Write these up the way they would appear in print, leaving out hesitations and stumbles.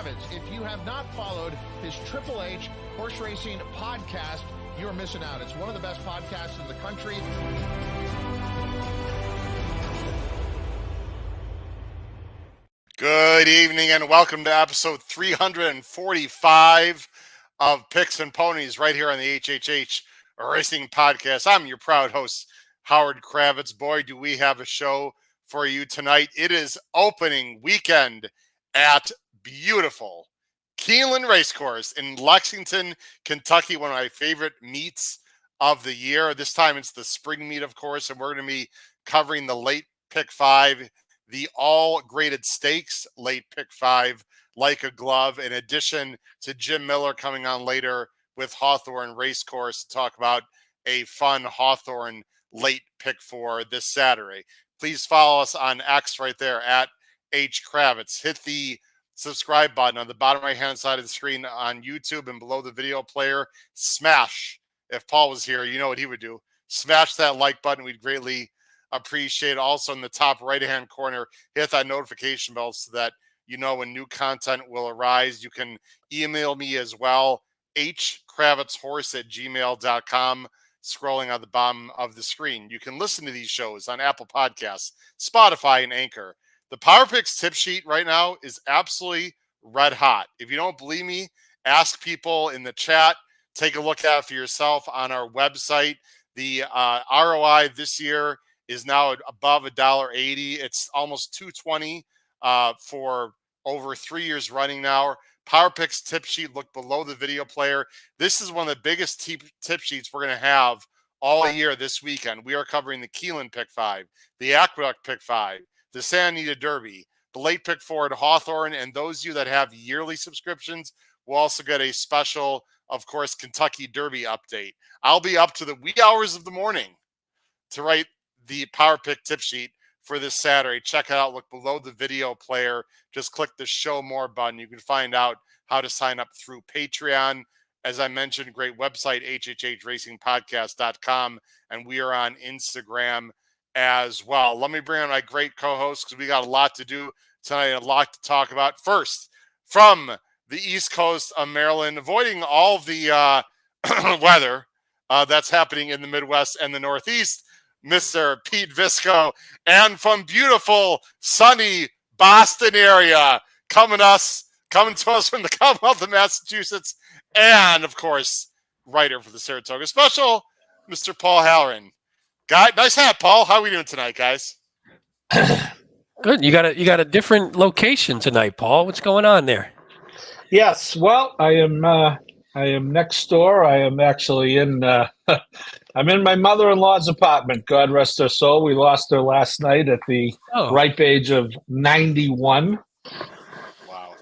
Kravitz. If you have not followed his Triple H horse racing podcast, you're missing out. It's one of the best podcasts in the country. Good evening and welcome to episode 345 of Picks and Ponies right here on the HHH Racing Podcast. I'm your proud host, Howard Kravitz. Boy, do we have a show for you tonight. It is opening weekend at beautiful Keeneland Racecourse in Lexington, Kentucky, one of my favorite meets of the year. This time it's the spring meet, of course, and we're going to be covering the late pick five, the all graded stakes late pick five, like a glove, in addition to Jim Miller coming on later with Hawthorne Racecourse to talk about a fun Hawthorne late pick four this Saturday. Please follow us on X right there at H Kravitz. Hit the subscribe button on the bottom right hand side of the screen on YouTube, and below the video player, smash. If Paul was here, you know what he would do. Smash that like button. We'd greatly appreciate it. Also in the top right hand corner, hit that notification bell so that you know when new content will arise. You can email me as well, hkravitzhorse@gmail.com, scrolling on the bottom of the screen. You can listen to these shows on Apple Podcasts, Spotify, and Anchor. The Power Picks tip sheet right now is absolutely red hot. If you don't believe me, ask people in the chat. Take a look at it for yourself on our website. The ROI this year is now above $1.80. It's almost $2.20 for over 3 years running now. Power Picks tip sheet, look below the video player. This is one of the biggest tip sheets we're going to have all year this weekend. We are covering the Keeneland pick five, the Aqueduct pick five, the Santa Anita Derby, the late pick four at Hawthorne, and those of you that have yearly subscriptions will also get a special, of course, Kentucky Derby update. I'll be up to the wee hours of the morning to write the Power Pick tip sheet for this Saturday. Check it out. Look below the video player. Just click the Show More button. You can find out how to sign up through Patreon. As I mentioned, great website, hhhracingpodcast.com, and we are on Instagram as well. Let me bring on my great co-host because we got a lot to do tonight, a lot to talk about. First, from the East Coast of Maryland, avoiding all the weather that's happening in the Midwest and the Northeast, Mr. Pete Visco, and from beautiful, sunny Boston area, coming to us from the Commonwealth of Massachusetts, and, of course, writer for the Saratoga Special, Mr. Paul Halloran. Guy, nice hat, Paul. How are we doing tonight, guys? Good. You got a different location tonight, Paul. What's going on there? Yes. Well, I am next door. I am actually in. I'm in my mother-in-law's apartment. God rest her soul. We lost her last night at the ripe age of 91.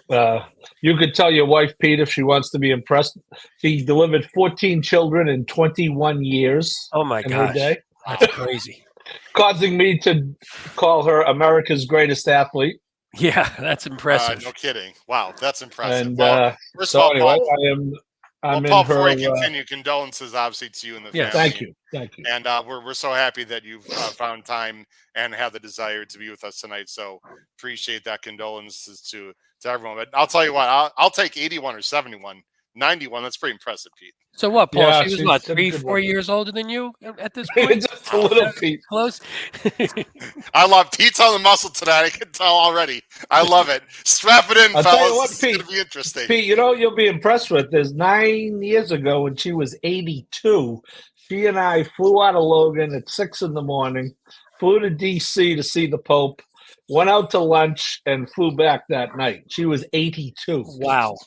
Wow. You could tell your wife, Pete, if she wants to be impressed. She delivered 14 children in 21 years. Oh my gosh. Day. That's crazy. Causing me to call her America's greatest athlete. Yeah, that's impressive. No kidding. Wow, that's impressive. And first of all, anyway, Paul, I'm Paul, in her. before you continue, condolences obviously to you and the family. Thank you. And we're so happy that you've found time and have the desire to be with us tonight. So appreciate that. Condolences to everyone. But I'll tell you what, I'll take 81 or 71. 91, that's pretty impressive, Pete. So what, Paul? Yeah, she was what, 3-4 years older than you at this point? Just a little, Pete. Close. I love Pete's on the muscle tonight. I can tell already. I love it. Strap it in, I'll fellas. tell you what, It's Pete, going to be interesting. Pete, you know you'll be impressed with this. 9 years ago, when she was 82, she and I flew out of Logan at 6 a.m, flew to D.C. to see the Pope, went out to lunch, and flew back that night. She was 82. Wow.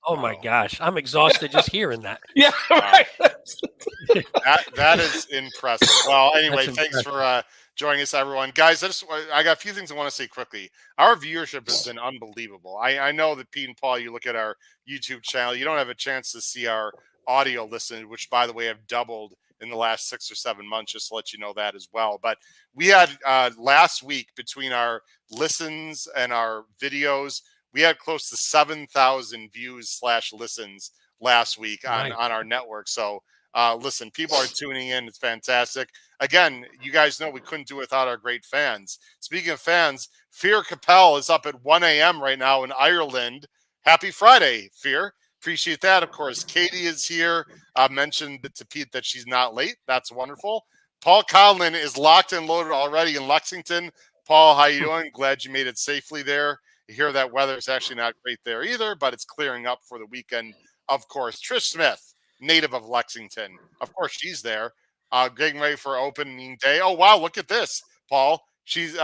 Oh my gosh, I'm exhausted just hearing that. Yeah, right. That is impressive. Well, anyway, thanks for joining us, everyone. Guys, I got a few things I want to say quickly. Our viewership has been unbelievable. I know that Pete and Paul, you look at our YouTube channel, you don't have a chance to see our audio listen, which, by the way, have doubled in the last 6 or 7 months, just to let you know that as well. But we had last week, between our listens and our videos, we had close to 7,000 views / listens last week on our network. So listen, people are tuning in. It's fantastic. Again, you guys know we couldn't do it without our great fans. Speaking of fans, Fear Capel is up at 1 a.m. right now in Ireland, happy Friday, Fear. Appreciate that. Of course, Katie is here. Mentioned to Pete that she's not late. That's wonderful. Paul Conlon is locked and loaded already in Lexington. Paul, how you doing? Glad you made it safely there. You hear that weather is actually not great there either, but it's clearing up for the weekend. Of course, Trish Smith, native of Lexington. Of course, she's there. Getting ready for opening day. Oh wow, look at this, Paul. She's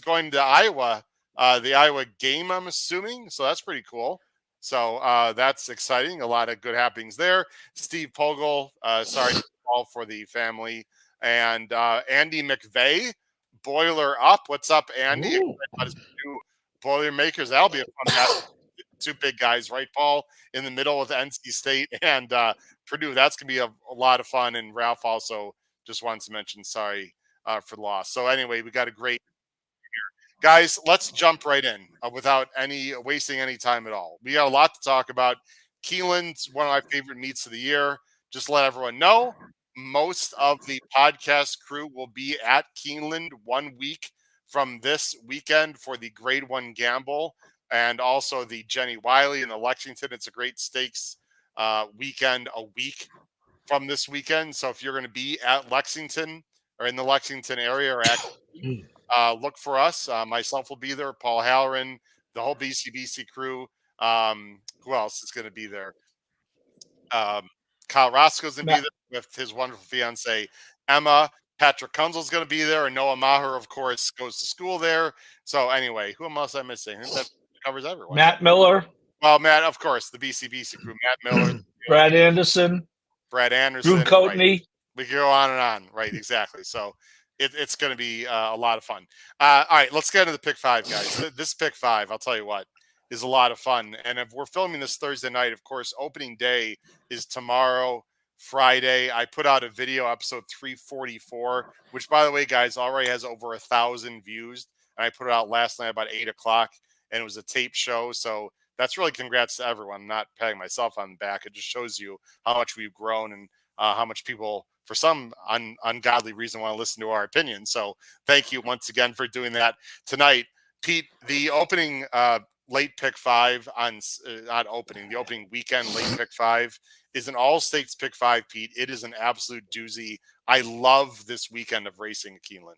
going to Iowa, the Iowa game, I'm assuming. So that's pretty cool. So that's exciting. A lot of good happenings there. Steve Pogel, sorry to call for the family, and Andy McVeigh, Boiler Up. What's up, Andy? Ooh. New Boilermakers. That'll be a fun match. Two big guys, right, Paul, in the middle with NC State and Purdue. That's going to be a lot of fun. And Ralph also just wants to mention sorry for the loss. So anyway, we got a great guys. Let's jump right in without wasting any time at all. We got a lot to talk about. Keeneland's one of my favorite meets of the year. Just let everyone know, most of the podcast crew will be at Keeneland 1 week from this weekend for the Grade 1 Gamble and also the Jenny Wiley in the Lexington. It's a great stakes weekend a week from this weekend. So if you're going to be at Lexington or in the Lexington area or at look for us. Myself will be there. Paul Halloran, the whole BCBC crew. Who else is going to be there? Kyle Roscoe's going to be there with his wonderful fiance, Emma. Patrick Kunzel's going to be there. And Noah Maher, of course, goes to school there. So anyway, who else am I missing? I think that covers everyone. Matt Miller. Well, Matt, of course, the BCBC crew. Matt Miller. Brad Anderson. Drew Coatney. Right. We can go on and on. Right, exactly. So it's going to be a lot of fun. All right, let's get into the pick five, guys. This pick five, I'll tell you what, is a lot of fun. And if we're filming this Thursday night, of course, opening day is tomorrow, Friday. I put out a video, episode 344, which, by the way, guys, already has over 1,000 views. And I put it out last night about 8 o'clock, and it was a tape show. So that's really congrats to everyone. I'm not patting myself on the back. It just shows you how much we've grown and how much people, for some ungodly reason, want to listen to our opinions. So thank you once again for doing that tonight. Pete, the opening late pick five the opening weekend late pick five is an all stakes pick five, Pete. It is an absolute doozy. I love this weekend of racing at Keeneland.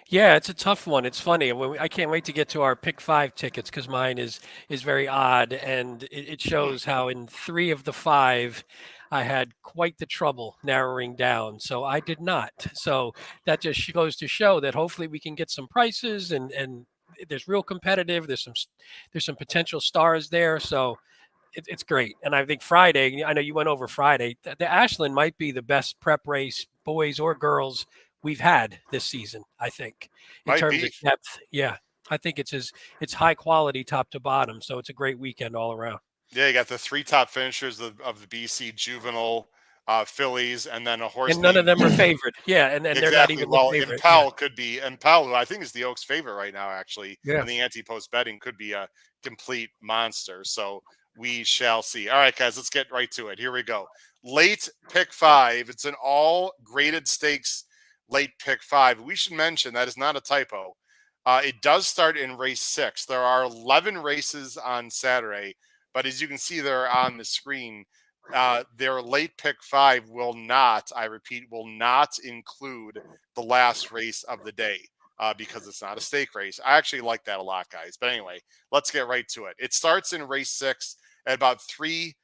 Yeah, it's a tough one. It's funny. I can't wait to get to our pick five tickets because mine is very odd, and it shows how in 3 of the 5 I had quite the trouble narrowing down. So I did not. So that just goes to show that hopefully we can get some prices and there's real competitive. There's some potential stars there. So it's great. And I think Friday, I know you went over Friday, the Ashland might be the best prep race, boys or girls, we've had this season, I think, in terms of depth. Yeah, I think it's high quality top to bottom. So it's a great weekend all around. Yeah, you got the 3 top finishers of the BC juvenile fillies, and then a horse. And none of them are favored. Yeah, and exactly. They're not even the favorite. Impel could be Impel, who I think is the Oaks favorite right now, actually. Yeah. And the anti-post betting could be a complete monster. So we shall see. All right, guys, let's get right to it. Here we go. Late pick 5. It's an all graded stakes late pick 5. We should mention that is not a typo. It does start in race 6. There are 11 races on Saturday, but as you can see there on the screen, their late pick 5 will not, I repeat, will not include the last race of the day because it's not a stake race. I actually like that a lot, guys. But anyway, let's get right to it. It starts in race 6 at about 3:40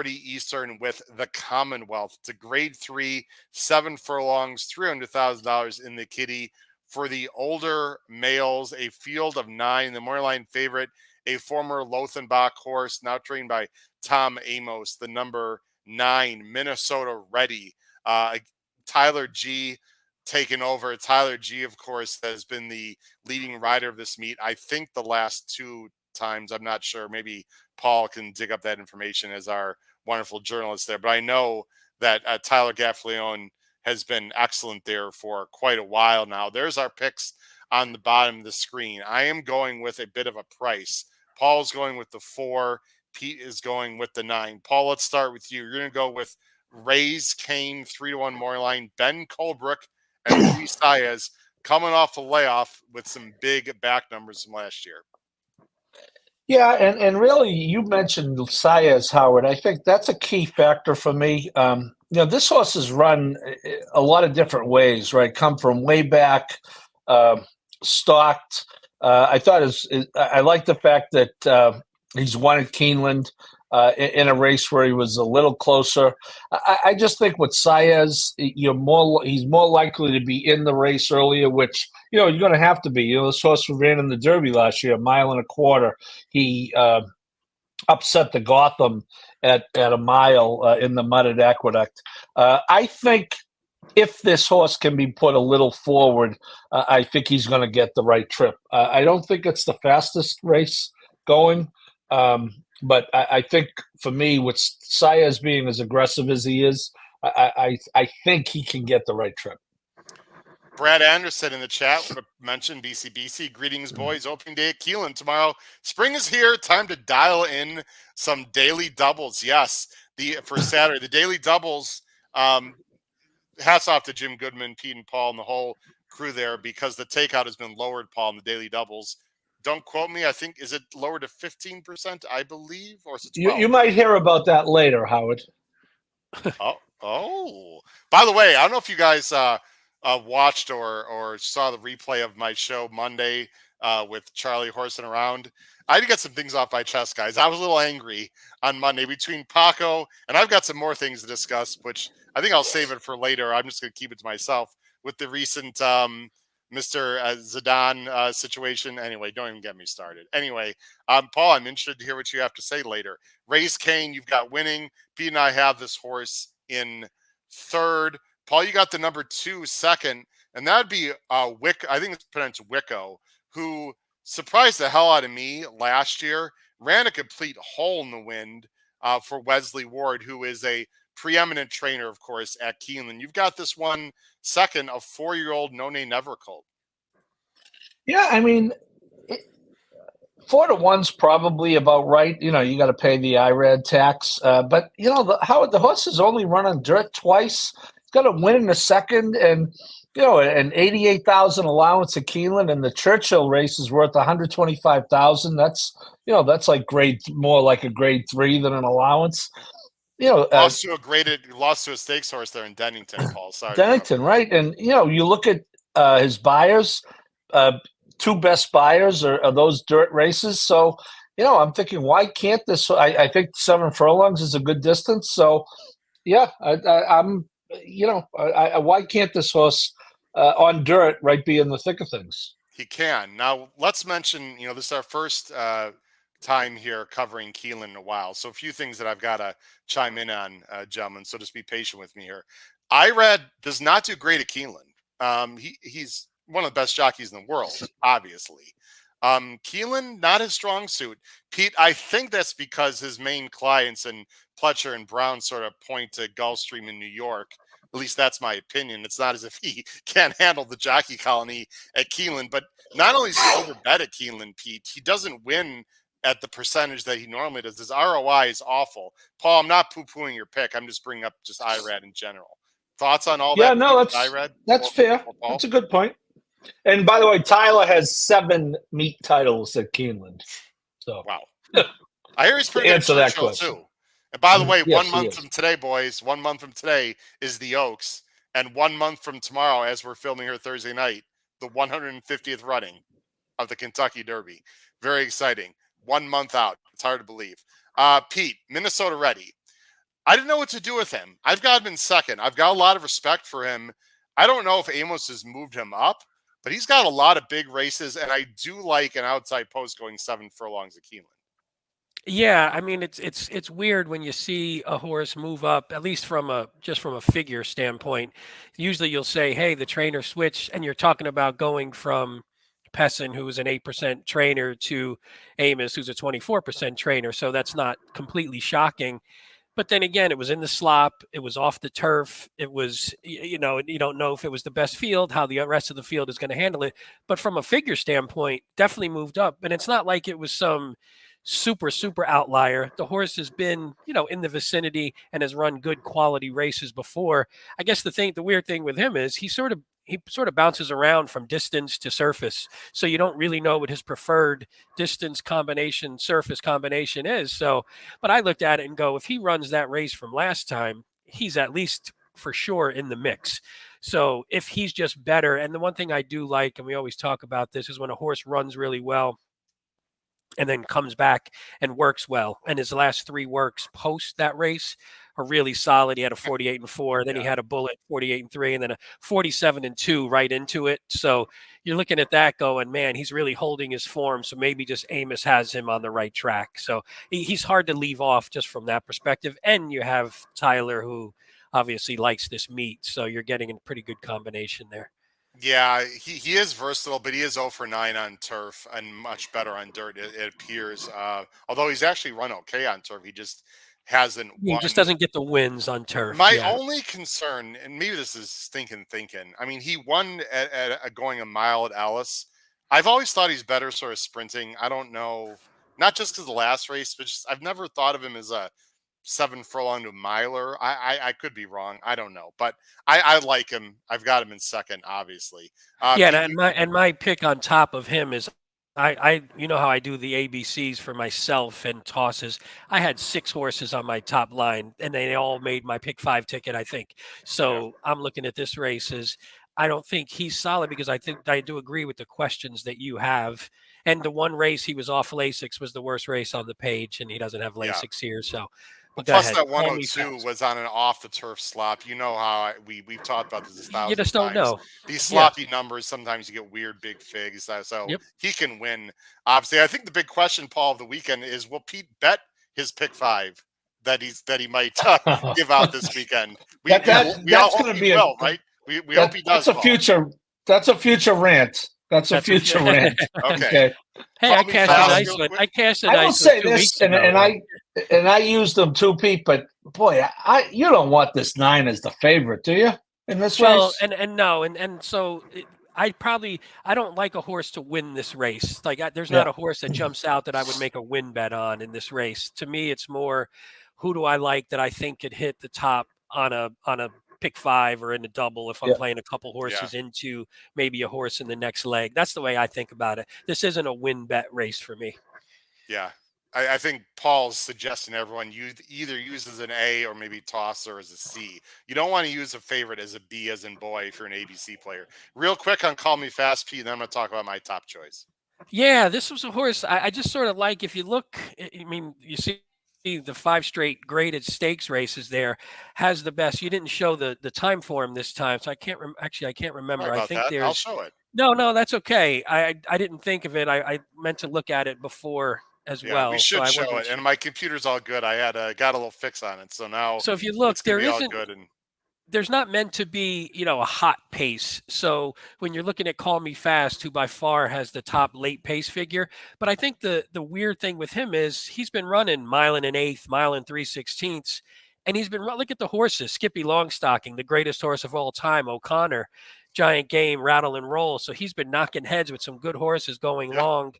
Eastern with the Commonwealth. It's a grade 3, 7 furlongs, $300,000 in the kitty. For the older males, a field of 9, the Moorline favorite, a former Lothenbach horse, now trained by Tom Amos, the number 9, Minnesota Ready. Tyler G taken over. Tyler G, of course, has been the leading rider of this meet. I think the last 2 times, I'm not sure. Maybe Paul can dig up that information as our wonderful journalist there. But I know that Tyler Gaffleone has been excellent there for quite a while now. There's our picks on the bottom of the screen. I am going with a bit of a price. Paul's going with the 4. Pete is going with the 9. Paul, let's start with you. You're going to go with Raise Kane, 3-1 Moorline, Ben Colebrook, and Luis Saez coming off a layoff with some big back numbers from last year. Yeah, and really, you mentioned Saez, Howard. I think that's a key factor for me. This horse is run a lot of different ways, right? Come from way back, uh, stalked. I like the fact that he's won at Keeneland in a race where he was a little closer. I just think with Saez, he's more likely to be in the race earlier, which you're going to have to be. This horse ran in the Derby last year, a mile and a quarter. He upset the Gotham at a mile in the mudded aqueduct. I think if this horse can be put a little forward, I think he's going to get the right trip. I don't think it's the fastest race going, but I think for me, with Saez being as aggressive as he is, I think he can get the right trip. Brad Anderson in the chat mentioned BCBC. Greetings, boys. Opening day at Keeneland tomorrow. Spring is here. Time to dial in some daily doubles. Yes, for Saturday, the daily doubles. Hats off to Jim Goodman, Pete, and Paul, and the whole crew there, because the takeout has been lowered, Paul, in the daily doubles. Don't quote me. I think, is it lowered to 15%, I believe, or is it 12? You might hear about that later, Howard. Oh. By the way, I don't know if you guys watched or saw the replay of my show Monday with Charlie horsing around. I had to get some things off my chest, guys. I was a little angry on Monday between Paco, and I've got some more things to discuss, which I think I'll save it for later. I'm just going to keep it to myself with the recent Mr. Zidane situation. Anyway, don't even get me started. Anyway, Paul, I'm interested to hear what you have to say later. Race Kane, you've got winning. Pete and I have this horse in third. Paul, you got the number 2 second, and that'd be Wick. I think it's pronounced Wicko, who surprised the hell out of me last year. Ran a complete hole in the wind for Wesley Ward, who is a preeminent trainer, of course, at Keeneland. You've got this 1 second of 4-year-old None Never Colt. Yeah, I mean, 4 to 1's probably about right. You got to pay the IRAD tax. But, Howard, the horse has only run on dirt twice. He's got to win in the second, and, an 88,000 allowance at Keeneland, and the Churchill race is worth 125,000. That's, that's like more like a grade 3 than an allowance. Lost to a stakes horse there in Dennington, Paul. Sorry. Dennington, right? And, you look at his buyers, 2 best buyers are those dirt races. So, I'm thinking, why can't this? I think 7 furlongs is a good distance. So, yeah, I'm, why can't this horse on dirt, right, be in the thick of things? He can. Now, let's mention, this is our first time here covering Keeneland in a while. So a few things that I've got to chime in on, gentlemen. So just be patient with me here. IRAD does not do great at Keeneland. He's one of the best jockeys in the world, obviously. Keeneland, not his strong suit. Pete, I think that's because his main clients and Pletcher and Brown sort of point to Gulfstream in New York. At least that's my opinion. It's not as if he can't handle the jockey colony at Keeneland. But not only is he overbet at Keeneland, Pete, he doesn't win at the percentage that he normally does. His ROI is awful. Paul, I'm not poo-pooing your pick. I'm just bringing up just IRAD in general. Thoughts on all that? Yeah, no, IRAD? That's fair. That's a good point. And by the way, Tyler has 7 meet titles at Keeneland. So wow. I hear he's pretty good answer that question too. And by the way, yes, 1 month from today, boys, 1 month from today is the Oaks. And 1 month from tomorrow, as we're filming here Thursday night, the 150th running of the Kentucky Derby. Very exciting. 1 month out. It's hard to believe. Pete, Minnesota ready. I didn't know what to do with him. I've got him in second. I've got a lot of respect for him. I don't know if Amos has moved him up, but he's got a lot of big races, and I do like an outside post going 7 furlongs at Keeneland. Yeah, I mean it's weird when you see a horse move up, at least from a figure standpoint. Usually you'll say, "Hey, the trainer switched," and you're talking about going from Pessin, who was an 8% trainer, to Amos, who's a 24% trainer. So that's not completely shocking. But then again, it was in the slop. It was off the turf. It was, you don't know if it was the best field, how the rest of the field is going to handle it. But from a figure standpoint, definitely moved up. And it's not like it was some super outlier. The horse has been, in the vicinity and has run good quality races before. I guess the weird thing with him is he sort of he sort of bounces around from distance to surface. So you don't really know what his preferred distance combination, surface combination is. So, but I looked at it and go, if he runs that race from last time, he's at least for sure in the mix. So if he's just better, and the one thing I do like, and we always talk about this, is when a horse runs really well and then comes back and works well. And his last 3 works post that race are really solid. He had a 48-4, then he had a bullet 48-3, and then a 47-2 right into it. So you're looking at that going, man, he's really holding his form. So maybe just Amos has him on the right track. So he's hard to leave off just from that perspective. And you have Tyler, who obviously likes this meet. So you're getting a pretty good combination there. Yeah, he is versatile, but he is 0 for 9 on turf and much better on dirt, it appears. Although he's actually run okay on turf, he just hasn't He won. just doesn't get the wins on turf. My only concern, and maybe this is stinking thinking, I mean, he won at going a mile at Alice. I've always thought he's better sort of sprinting. I don't know, not just because of the last race, but just I've never thought of him as a 7 furlong to miler. I could be wrong. I don't know, but I like him. I've got him in second, obviously. And my pick on top of him is I you know how I do the ABCs for myself and tosses. I had 6 horses on my top line, and they all made my pick 5 ticket, I think. So I'm looking at this race as I don't think he's solid, because I think I do agree with the questions that you have. And the one race he was off Lasix was the worst race on the page, and he doesn't have Lasix here. So plus that 102 was on an off the turf slop. You know how we've talked about this 1,000 times. You just don't know. These sloppy numbers, sometimes you get weird big figs. So he can win. Obviously, I think the big question, Paul, of the weekend is, will Pete bet his pick 5 that he might give out this weekend? We all hope he will, right? We hope he does. That's a future rant. That's a future rant. Okay. Hey, I cashed a nice one. I will say this, and I used them too, Pete. But boy, you don't want this 9 as the favorite, do you? In this race? So I don't like a horse to win this race. Like there's not a horse that jumps out that I would make a win bet on in this race. To me, it's more, who do I like that I think could hit the top on a pick 5 or in a double if I'm playing a couple horses into maybe a horse in the next leg. That's the way I think about it. This isn't a win bet race for me. Yeah. I think Paul's suggesting everyone either use as an A or maybe toss or as a C. You don't want to use a favorite as a B as in boy if you're an ABC player. Real quick on Call Me Fast, P, then I'm going to talk about my top choice. Yeah, this was a horse I just sort of like. If you look, I mean, you see the 5 straight graded stakes races there, has the best. You didn't show the time for him this time, so I can't I can't remember. I think I'll show it. No, that's okay. I didn't think of it. I meant to look at it before as well. We should show it, and my computer's all good. I had got a little fix on it, so now. So if you look, there isn't. Good and there's not meant to be, a hot pace. So when you're looking at Call Me Fast, who by far has the top late pace figure, but I think the weird thing with him is he's been running 1 1/8, 1 3/16, and he's been, look at the horses, Skippy Longstocking, the greatest horse of all time, O'Connor, Giant Game, Rattle and Roll. So he's been knocking heads with some good horses going long.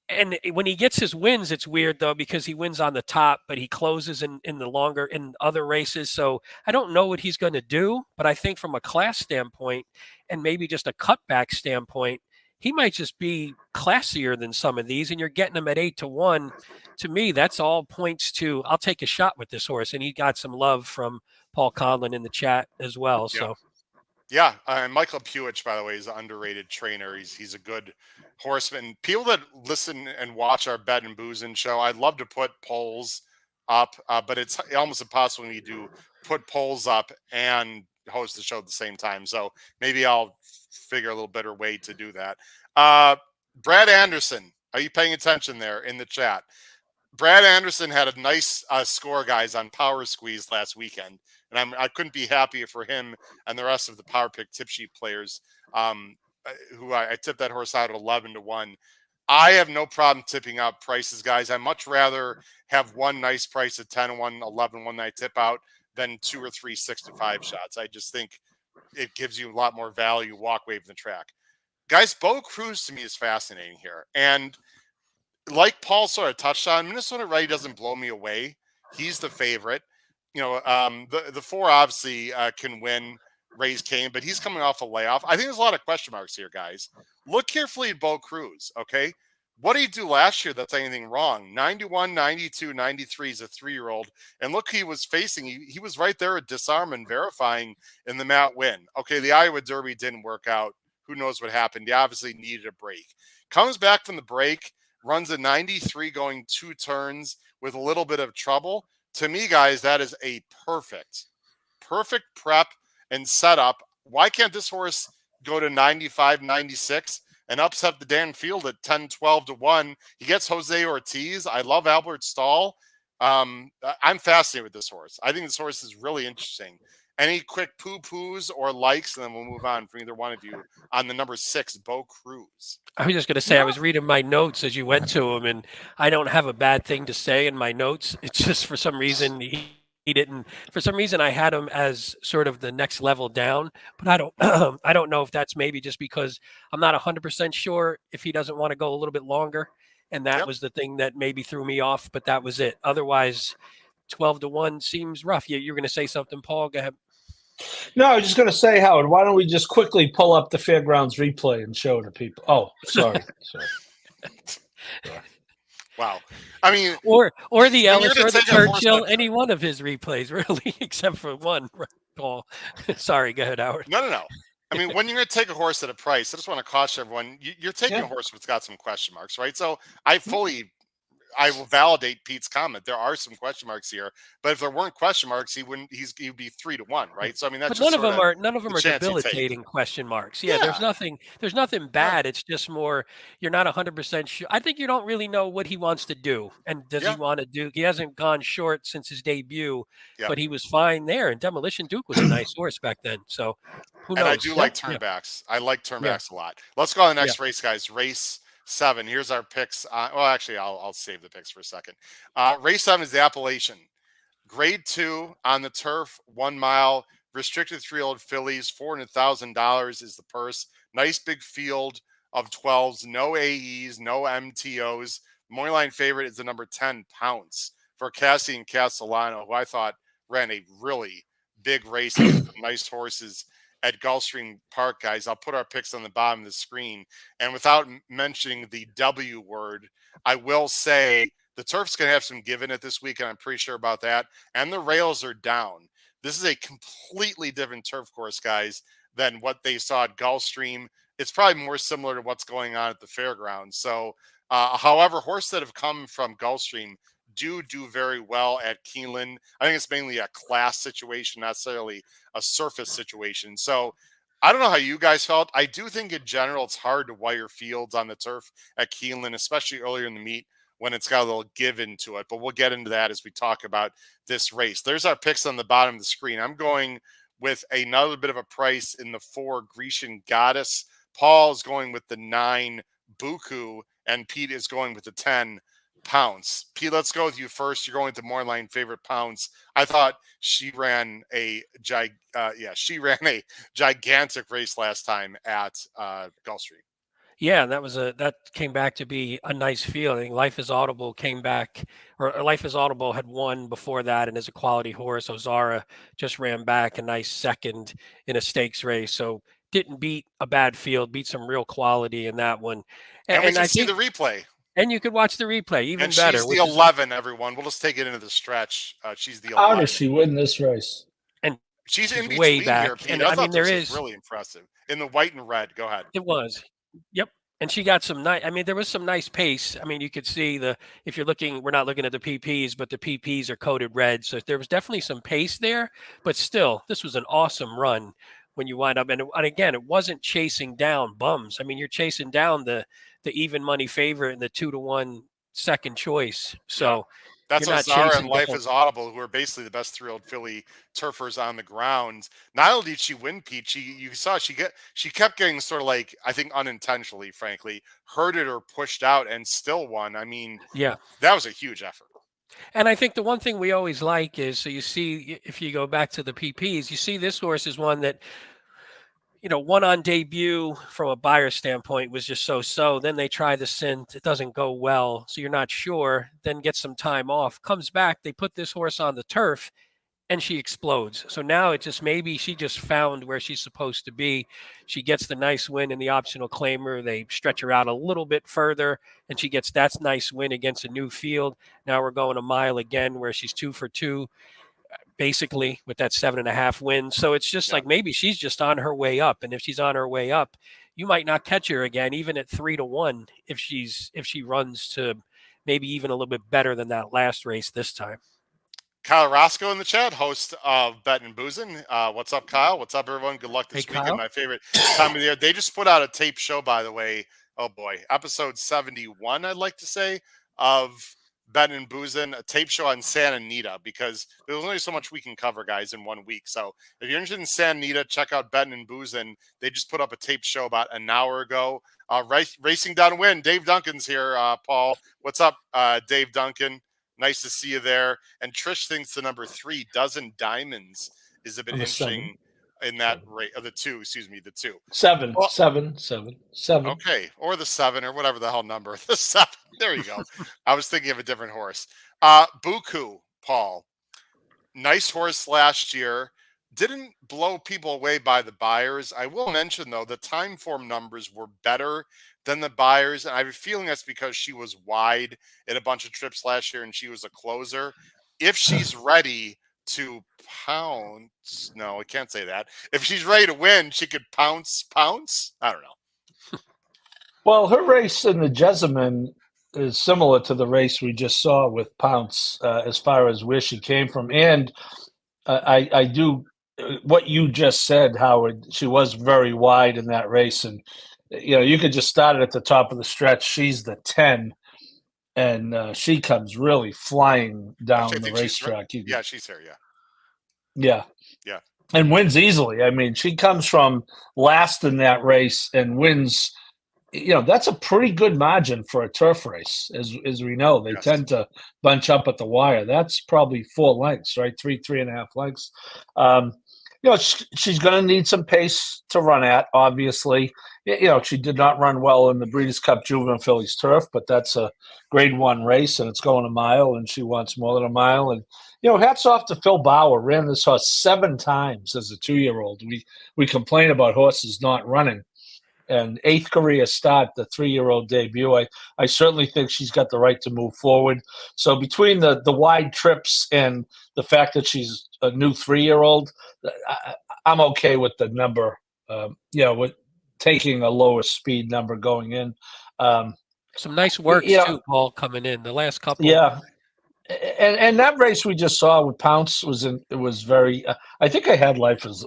And when he gets his wins, it's weird though, because he wins on the top, but he closes in other races. So I don't know what he's going to do, but I think from a class standpoint and maybe just a cutback standpoint, he might just be classier than some of these. And you're getting him at 8-1. To me, that's all points to, I'll take a shot with this horse. And he got some love from Paul Conlon in the chat as well. So. Yeah, Michael Puich, by the way, is an underrated trainer. He's a good horseman. People that listen and watch our Bet and Boozin' show, I'd love to put polls up, but it's almost impossible when you do put polls up and host the show at the same time. So maybe I'll figure a little better way to do that. Brad Anderson, are you paying attention there in the chat? Brad Anderson had a nice score, guys, on Power Squeeze last weekend. And I couldn't be happier for him and the rest of the Power Pick tip sheet players who I tipped that horse out at 11-1. I have no problem tipping out prices, guys. I much rather have one nice price at 10-1, 11-1 that I tip out than 2 or 3 6-5 shots. I just think it gives you a lot more value walkway from the track. Guys, Bo Cruz to me is fascinating here. And like Paul sort of touched on, Minnesota Ready doesn't blow me away. He's the favorite. The 4 obviously can win. race came, but he's coming off a layoff. I think there's a lot of question marks here, guys. Look carefully at Bo Cruz, okay? What did he do last year that's anything wrong? 91, 92, 93 is a 3-year-old. And look who he was facing. He was right there at Disarm and verifying in the Matt win. Okay, the Iowa Derby didn't work out. Who knows what happened? He obviously needed a break. Comes back from the break, runs a 93 going 2 turns with a little bit of trouble. To me, guys, that is a perfect prep and setup. Why can't this horse go to 95, 96 and upset the Dan Field at 10, 12 to 1? He gets Jose Ortiz. I love Albert Stahl. I'm fascinated with this horse. I think this horse is really interesting. Any quick poo-poos or likes, and then we'll move on from either one of you on the number 6, Bo Cruz. I was just going to say, I was reading my notes as you went to him, and I don't have a bad thing to say in my notes. It's just for some reason he didn't. For some reason, I had him as sort of the next level down, but I don't. I don't know if that's maybe just because I'm not 100% sure if he doesn't want to go a little bit longer, and that was the thing that maybe threw me off. But that was it. Otherwise, 12 to 1 seems rough. You're going to say something, Paul? Go ahead. No, I was just going to say, Howard, why don't we just quickly pull up the Fairgrounds replay and show it to people? Oh, sorry. Wow. I mean, or the Ellis or the Churchill, that... any one of his replays, really, except for one, Paul. Sorry, go ahead, Howard. No. I mean, when you're going to take a horse at a price, I just want to caution everyone, you're taking a horse that's got some question marks, right? So I will validate Pete's comment. There are some question marks here, but if there weren't question marks, he'd be 3 to 1, right? So I mean, that's but none of them are debilitating question marks. Yeah, there's nothing bad. It's just more you're not 100% sure. I think you don't really know what he wants to do, and does he want to do? He hasn't gone short since his debut, but he was fine there. And Demolition Duke was a nice horse back then. So who knows? And I do like turnbacks. I like turnbacks a lot. Let's go on the next race, guys. Race 7. Here's our picks. Well, actually, I'll save the picks for a second. Race 7 is the Appalachian. Grade 2 on the turf, 1 mile. Restricted 3-year-old fillies, $400,000 is the purse. Nice big field of 12s. No AEs, no MTOs. Moneyline favorite is the number 10, Pounce, for Cassie and Castellano, who I thought ran a really big race. Nice horses at Gulfstream Park, guys. I'll put our picks on the bottom of the screen. And without mentioning the W word, I will say the turf's going to have some give in it this week, and I'm pretty sure about that. And the rails are down. This is a completely different turf course, guys, than what they saw at Gulfstream. It's probably more similar to what's going on at the fairgrounds. So, however, horses that have come from Gulfstream do very well at Keeneland. I think it's mainly a class situation, not necessarily a surface situation. So I don't know how you guys felt. I do think in general it's hard to wire fields on the turf at Keeneland, especially earlier in the meet when it's got a little give into it. But we'll get into that as we talk about this race. There's our picks on the bottom of the screen. I'm going with another bit of a price in the 4, Grecian Goddess. Paul is going with the 9, Buku, and Pete is going with the 10, Pounce. Pete, let's go with you first. You're going to Moreline favorite, Pounce. I thought she ran a gigantic race last time at Gulfstream. Yeah, that came back to be a nice feeling. Life is Audible came back, or Life is Audible had won before that, and is a quality horse. Ozara just ran back a nice second in a stakes race, so didn't beat a bad field, beat some real quality in that one. And we can see the replay. And you could watch the replay, even and better. She's the 11, everyone. We'll just take it into the stretch. She's the 11. How does she win this race? And she's in between way back. Here, Pete. And I I thought mean, there this is was really impressive in the white and red. Go ahead. It was. Yep. And she got some nice. I mean, there was some nice pace. I mean, you could see if you're looking, we're not looking at the PPs, but the PPs are coated red. So there was definitely some pace there. But still, this was an awesome run when you wind up. And again, it wasn't chasing down bums. I mean, you're chasing down the even money favorite and the 2 to 1 second choice. So that's Ozara and Life is Audible, who are basically the best 3-year-old filly turfers on the ground. Not only did she win, Pete, she kept getting sort of like, I think unintentionally, frankly, herded or pushed out and still won. I mean, yeah, that was a huge effort. And I think the one thing we always like is, so you see, if you go back to the PPs, you see this horse is one that, one on debut from a buyer standpoint was just so. Then they try the scent. It doesn't go well. So you're not sure. Then get some time off. Comes back. They put this horse on the turf. and she explodes. So now it just maybe she just found where she's supposed to be. She gets the nice win in the optional claimer. They stretch her out a little bit further, and she gets that nice win against a new field. Now we're going a mile again where she's 2 for 2, basically, with that 7.5 wins. So it's just like maybe she's just on her way up. And if she's on her way up, you might not catch her again, even at 3-1, if she runs to maybe even a little bit better than that last race this time. Kyle Roscoe in the chat, host of Betting and Boozing. What's up, Kyle? What's up, everyone? Good luck this weekend. My favorite time of the year. They just put out a tape show, by the way. Oh, boy. Episode 71, I'd like to say, of Betting and Boozing, a tape show on Santa Anita, because there's only so much we can cover, guys, in 1 week. So if you're interested in Santa Anita, check out Betting and Boozing. They just put up a tape show about an hour ago. Racing downwind. Dave Duncan's here, Paul. What's up, Dave Duncan? Nice to see you there. And Trish thinks the number 3, Dozen Diamonds, is a bit interesting in that rate. The 2. 7. Well, 7. Okay, or the 7, or whatever the hell number. The 7. There you go. I was thinking of a different horse. Buku, Paul. Nice horse last year. Didn't blow people away by the buyers. I will mention, though, the time form numbers were better than the buyers. And I have a feeling that's because she was wide in a bunch of trips last year and she was a closer. If she's ready to pounce, no, I can't say that. If she's ready to win, she could pounce. I don't know. Well, her race in the Jessamine is similar to the race we just saw with Pounce as far as where she came from. And I do what you just said, Howard. She was very wide in that race. And, you could just start it at the top of the stretch. She's the 10. And she comes really flying down the racetrack. Yeah, she's here, Yeah. Yeah. And wins easily. I mean, she comes from last in that race and wins. That's a pretty good margin for a turf race, as we know. They tend to bunch up at the wire. That's probably 4 lengths, right? 3.5 lengths. She's going to need some pace to run at, obviously. She did not run well in the Breeders' Cup Juvenile Fillies Turf, but that's a grade 1 race, and it's going a mile, and she wants more than a mile. And, hats off to Phil Bauer. Ran this horse 7 times as a 2-year-old. We complain about horses not running. And 8th career start, the 3-year-old debut. I certainly think she's got the right to move forward. So between the wide trips and the fact that she's a new 3-year-old, I'm okay with the number. With taking a lower speed number going in. Some nice work too, Paul, coming in the last couple. Yeah. And that race we just saw with Pounce was very. I think I had Life as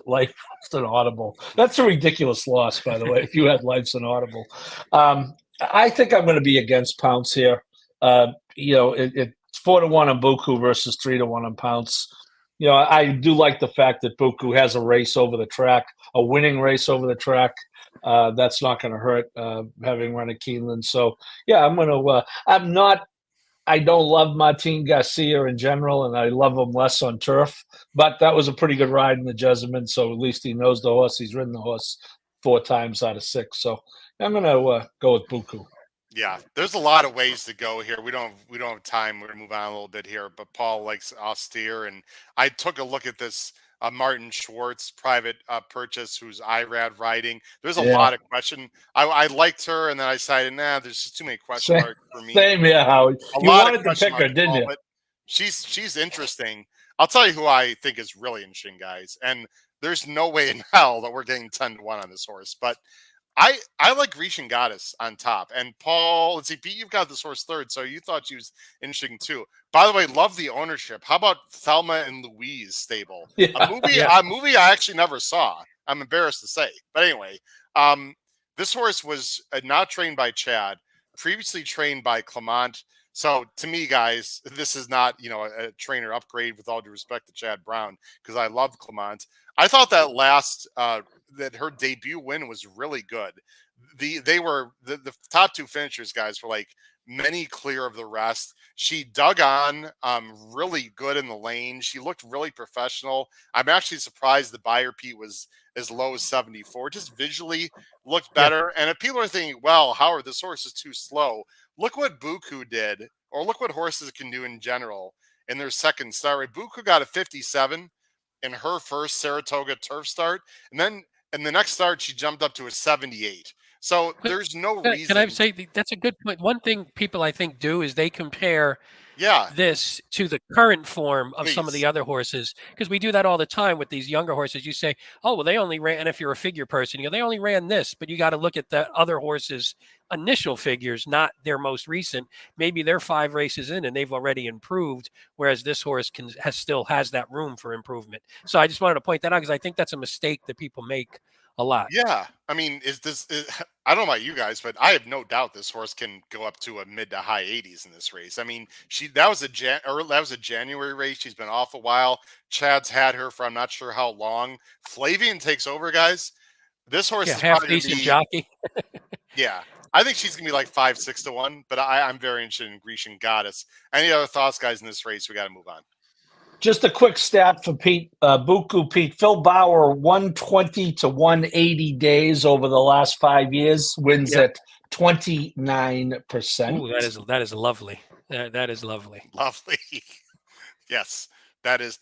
an Audible. That's a ridiculous loss, by the way. If you had Life's an Audible, I think I'm going to be against Pounce here. It's 4-1 on Buku versus 3-1 on Pounce. I do like the fact that Buku has a race over the track, a winning race over the track. That's not going to hurt having run at Keeneland. So yeah, I'm going to. I'm not. I don't love Martin Garcia in general, and I love him less on turf. But that was a pretty good ride in the Jessamine, so at least he knows the horse. He's ridden the horse 4 times out of 6. So I'm going to go with Buku. Yeah, there's a lot of ways to go here. We don't have time. We're going to move on a little bit here. But Paul likes austere, and I took a look at this Martin Schwartz private purchase, who's IRAD riding. There's a lot of question. I liked her, and then I decided, there's just too many question marks for me. Same, Howard. You wanted to pick her, didn't you? But she's interesting. I'll tell you who I think is really interesting, guys. And there's no way in hell that we're getting 10-1 on this horse. But I like Grecian Goddess on top. And Paul, let's see, Pete, you've got this horse 3rd, so you thought she was interesting too. By the way, love the ownership. How about Thelma and Louise stable? Yeah, a movie I actually never saw. I'm embarrassed to say. But anyway, this horse was not trained by Chad, previously trained by Clement. So to me, guys, this is not, a trainer upgrade, with all due respect to Chad Brown, because I love Clement. I thought that that her debut win was really good. They were the top 2 finishers, guys, were like many clear of the rest. She dug on really good in the lane. She looked really professional. I'm actually surprised the buyer Pete was as low as 74. Just visually looked better. And if people are thinking, well, Howard, this horse is too slow, look what Buku did, or look what horses can do in general. in their second start. Buku got a 57 in her first Saratoga turf start. And then in the next start, she jumped up to a 78. So there's no Can I reason. say that's a good point? One thing people I think do is they compare Yeah, this to the current form of some of please. the other horses, because we do that all the time with these younger horses. You say, oh, well, they only ran, and if you're a figure person, they only ran this, but you got to look at the other horses' initial figures, not their most recent. Maybe they're 5 races in and they've already improved, whereas this horse still has that room for improvement. So I just wanted to point that out because I think that's a mistake that people make a lot. Yeah, I mean, I don't know about you guys, but I have no doubt this horse can go up to a mid to high 80s in this race. I mean, that was a January race. She's been off a while. Chad's had her for I'm not sure how long. Flavian takes over, guys. This horse is half probably gonna decent be, jockey. yeah. I think she's gonna be like 5-6 to 1, but I'm very interested in Grecian Goddess. Any other thoughts, guys, in this race? We got to move on. Just a quick stat for Pete, Buku Pete. Phil Bauer, 120 to 180 days over the last 5 years, wins Yep. at 29%. Ooh, that is lovely. That is lovely. Lovely. Yes, that is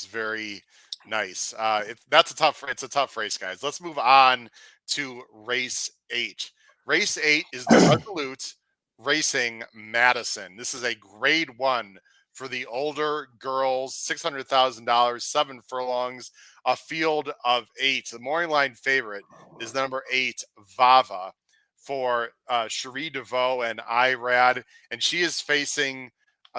very nice. It's a tough race, guys. Let's move on to race 8. Race 8 is the Resolute Racing Madison. This is a grade 1 for the older girls, $600,000, 7 furlongs, a field of 8. The morning line favorite is number 8, Vava, for Cherie DeVoe and Irad, and she is facing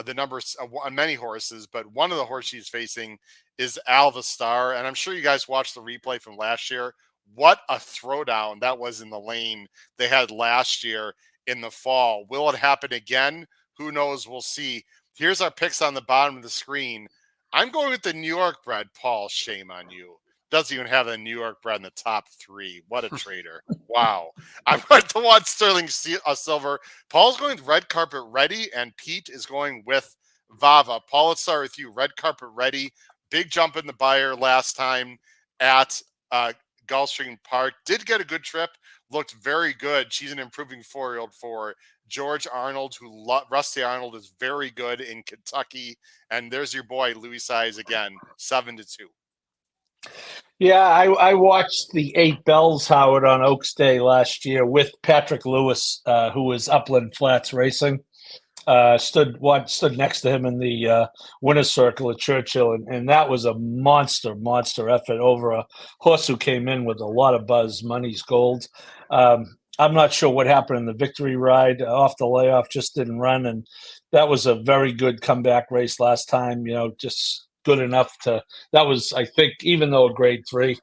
the numbers many horses, but one of the horses she's facing is Alva Star, and I'm sure you guys watched the replay from last year. What a throwdown that was in the lane they had last year in the fall. Will it happen again? Who knows? We'll see. Here's our picks on the bottom of the screen. I'm going with the New York bred, Paul. Shame on you. Doesn't even have a New York bred in the top 3. What a traitor. Wow. I'm going to want Sterling Silver. Paul's going with Red Carpet Ready, and Pete is going with Vava. Paul, let's start with you. Red Carpet Ready. Big jump in the buyer last time at Gulfstream Park. Did get a good trip. Looked very good. She's an improving 4-year-old for George Arnold, Rusty Arnold is very good in Kentucky. And there's your boy, Louis Size again, 7-2. Yeah, I watched the 8 Bells, Howard, on Oaks Day last year with Patrick Lewis, who was Upland Flats Racing. Stood next to him in the winner's circle at Churchill, and that was a monster effort over a horse who came in with a lot of buzz. Money's Gold. I'm not sure what happened in the victory ride off the layoff, just didn't run, and that was a very good comeback race last time. Just good enough to. That was, I think, even though a grade 3,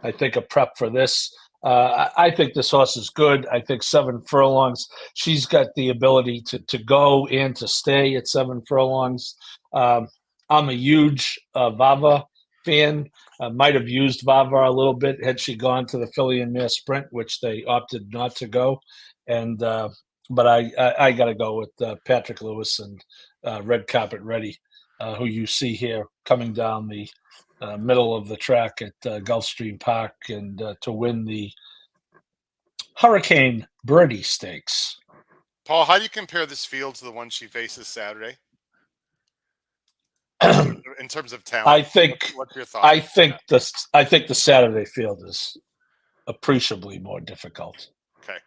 I think a prep for this. I think this horse is good. I think 7 furlongs. She's got the ability to go and to stay at 7 furlongs. I'm a huge Vava fan. Might have used Vava a little bit had she gone to the Filly and Mare Sprint, which they opted not to go. And but I got to go with Patrick Lewis and Red Carpet Ready, who you see here coming down the middle of the track at Gulfstream Park, and to win the Hurricane Birdie Stakes. Paul, how do you compare this field to the one she faces Saturday? In terms of talent, I think. What's your thought? I think the Saturday field is appreciably more difficult. Okay,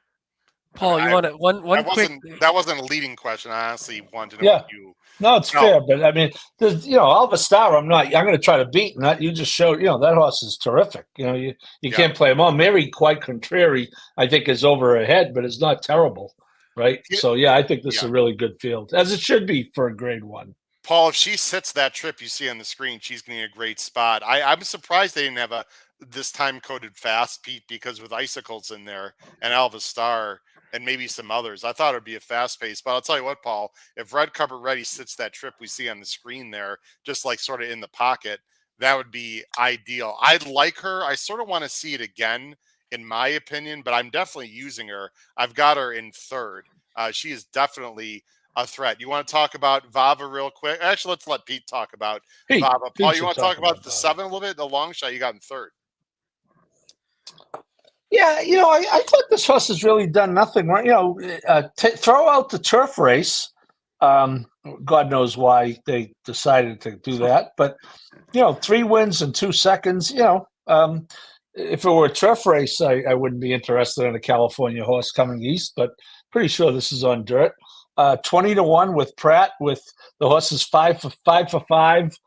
Paul, you want to one quick? That wasn't a leading question. I honestly wanted to know what you. No, it's fair, but I mean, there's Alva Star. I'm going to try to beat, and that you just showed. That horse is terrific. You can't play him on. Mary, quite contrary, I think is over her head, but it's not terrible, right? So I think this is a really good field, as it should be for a grade 1. Paul, if she sits that trip you see on the screen, she's going to be a great spot. I'm surprised they didn't have this time coded fast, Pete, because with Icicles in there and Alva Star and maybe some others, I thought it would be a fast pace. But I'll tell you what, Paul, if Red Carpet Ready sits that trip we see on the screen there, just like sort of in the pocket, that would be ideal. I'd like her. I sort of want to see it again, in my opinion, but I'm definitely using her. I've got her in 3rd. She is definitely a threat. You want to talk about Vava real quick? Actually, let's let Pete talk about Vava. Paul, you want to talk about the 7 a little bit? The long shot you got in 3rd. Yeah, I thought this horse has really done nothing. Throw out the turf race. God knows why they decided to do that. But, 3 wins in 2 seconds, if it were a turf race, I wouldn't be interested in a California horse coming east, but pretty sure this is on dirt. 20-1 with Pratt, with the horses 5 for 5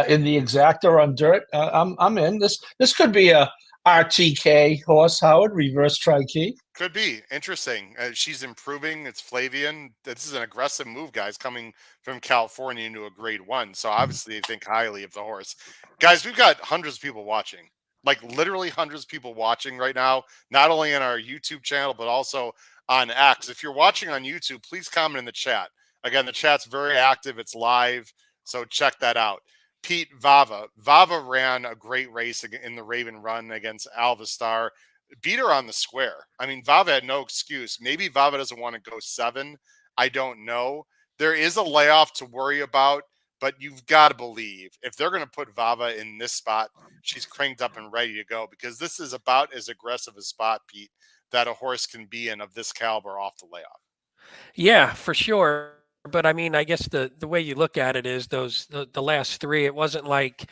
in the exacta on dirt. I'm in. This could be a RTK horse, Howard, reverse tri-key. Could be interesting. She's improving. It's Flavian. This is an aggressive move, guys, coming from California into a grade 1. So obviously, they think highly of the horse. Guys, we've got hundreds of people watching, like literally hundreds of people watching right now, not only on our YouTube channel, but also on X. If you're watching on YouTube, please comment in the chat. Again, the chat's very active. It's live. So check that out. Pete, Vava. Vava ran a great race in the Raven Run against Alvastar. Beat her on the square. I mean, Vava had no excuse. Maybe Vava doesn't want to go 7. I don't know. There is a layoff to worry about, but you've got to believe if they're going to put Vava in this spot, she's cranked up and ready to go, because this is about as aggressive a spot, Pete, that a horse can be in of this caliber off the layoff. Yeah, for sure. But I mean, I guess the way you look at it is the last 3. It wasn't like,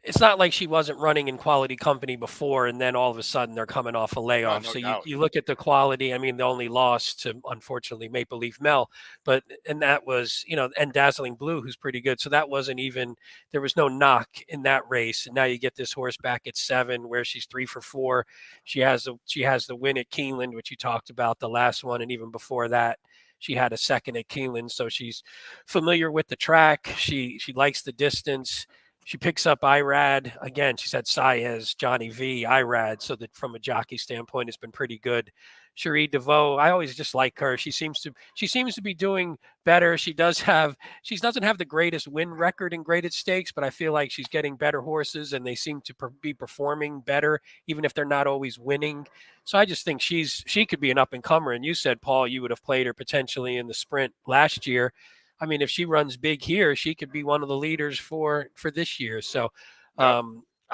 it's not like she wasn't running in quality company before, and then all of a sudden they're coming off a layoff. No So doubt. you look at the quality. I mean, they only lost to, unfortunately, Maple Leaf Mel, and that was, and Dazzling Blue, who's pretty good. So that wasn't even, there was no knock in that race. And now you get this horse back at 7, where she's 3 for 4. She has the win at Keeneland, which you talked about, the last one, and even before that, she had a second at Keeneland. So she's familiar with the track. She likes the distance. She picks up Irad. Again, she's had Saez, Johnny V, Irad. So that from a jockey standpoint, it's been pretty good. Cherie DeVoe, I always just like her. She seems to be doing better. She doesn't have the greatest win record in graded stakes, but I feel like she's getting better horses, and they seem to be performing better, even if they're not always winning. So I just think she could be an up and comer. And you said, Paul, you would have played her potentially in the sprint last year. I mean, if she runs big here, she could be one of the leaders for this year. So I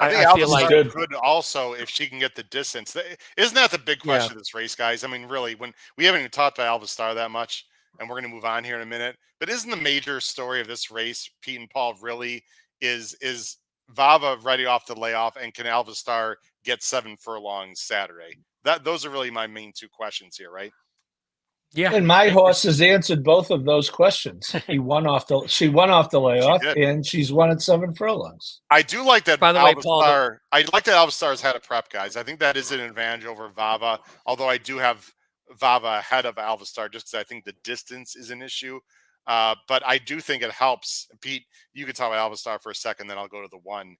think I feel like could also, if she can get the distance. Isn't that the big question of this race, guys? I mean, really, when we haven't even talked about Alvastar that much, and we're going to move on here in a minute. But isn't the major story of this race, Pete and Paul, really is Vava ready off the layoff, and can Alvastar get 7 furlongs Saturday? Those are really my main 2 questions here, right? Yeah. And my horse has answered both of those questions. She won off the layoff, and she's won at 7 furlongs. I do like that. By the way, Paul, I like that Alvastar's had a prep, guys. I think that is an advantage over Vava, although I do have Vava ahead of Alvastar just because I think the distance is an issue. But I do think it helps. Pete, you can talk about Alvastar for a second, then I'll go to the 1.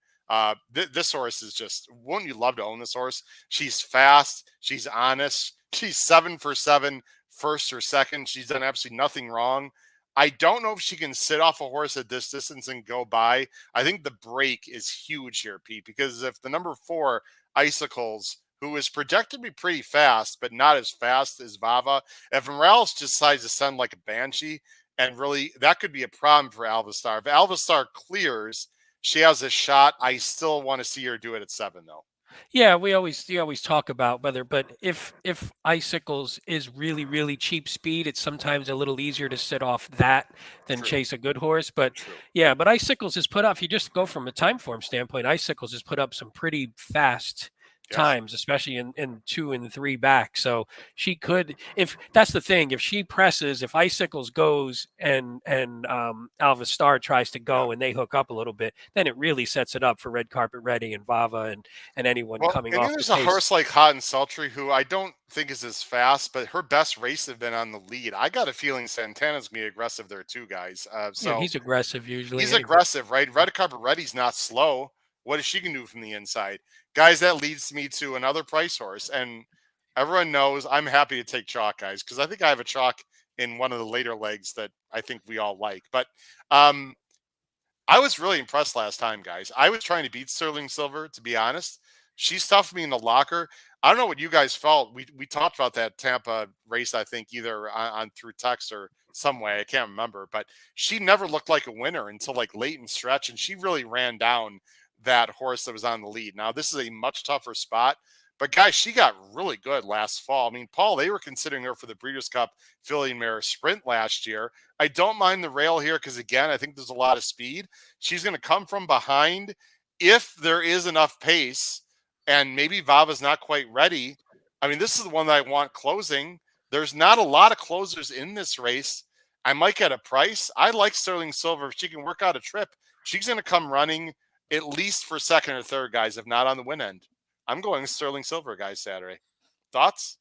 This horse is just, wouldn't you love to own this horse? She's fast. She's honest. She's 7 for 7. First or second. She's done absolutely nothing wrong. I don't know if she can sit off a horse at this distance and go by. I think the break is huge here, Pete, because if the number 4, Icicles, who is projected to be pretty fast, but not as fast as Vava, if Morales decides to send like a banshee, and really that could be a problem for Alvastar. If Alvastar clears, she has a shot. I still want to see her do it at 7, though. Yeah, we always talk about whether, but if Icicles is really, really cheap speed, it's sometimes a little easier to sit off that than chase a good horse. But yeah, but Icicles has put up, if you just go from a time form standpoint, Icicles has put up some pretty fast times, especially in 2 and 3 back. So she could, if that's the thing, if she presses, if Icicles goes and Alvastar tries to go and they hook up a little bit, then it really sets it up for Red Carpet Ready and Vava and anyone coming off. There's a horse like Hot and Sultry, who I don't think is as fast, but her best race have been on the lead. I got a feeling Santana's gonna be aggressive there too, guys. So he's aggressive usually. He's aggressive, right? Red Carpet Ready's not slow. What is she can do from the inside? Guys, that leads me to another price horse. And everyone knows I'm happy to take chalk, guys, because I think I have a chalk in one of the later legs that I think we all like. But I was really impressed last time, guys. I was trying to beat Sterling Silver, to be honest. She stuffed me in the locker. I don't know what you guys felt. We talked about that Tampa race, I think, either on through text or some way. I can't remember. But she never looked like a winner until like late in stretch, and she really ran down that horse that was on the lead. Now, this is a much tougher spot, But guys, she got really good last fall. I mean, Paul, they were considering her for the Breeders' Cup Filly Mare Sprint last year. I don't mind the rail here because, again, I think there's a lot of speed. She's going to come from behind if there is enough pace, and maybe Vava's not quite ready. I mean, this is the one that I want closing. There's not a lot of closers in this race. I might get a price. I like Sterling Silver. If she can work out a trip, she's going to come running at least for second or third, guys, if not on the win end. I'm going Sterling Silver, guys, Saturday. Thoughts?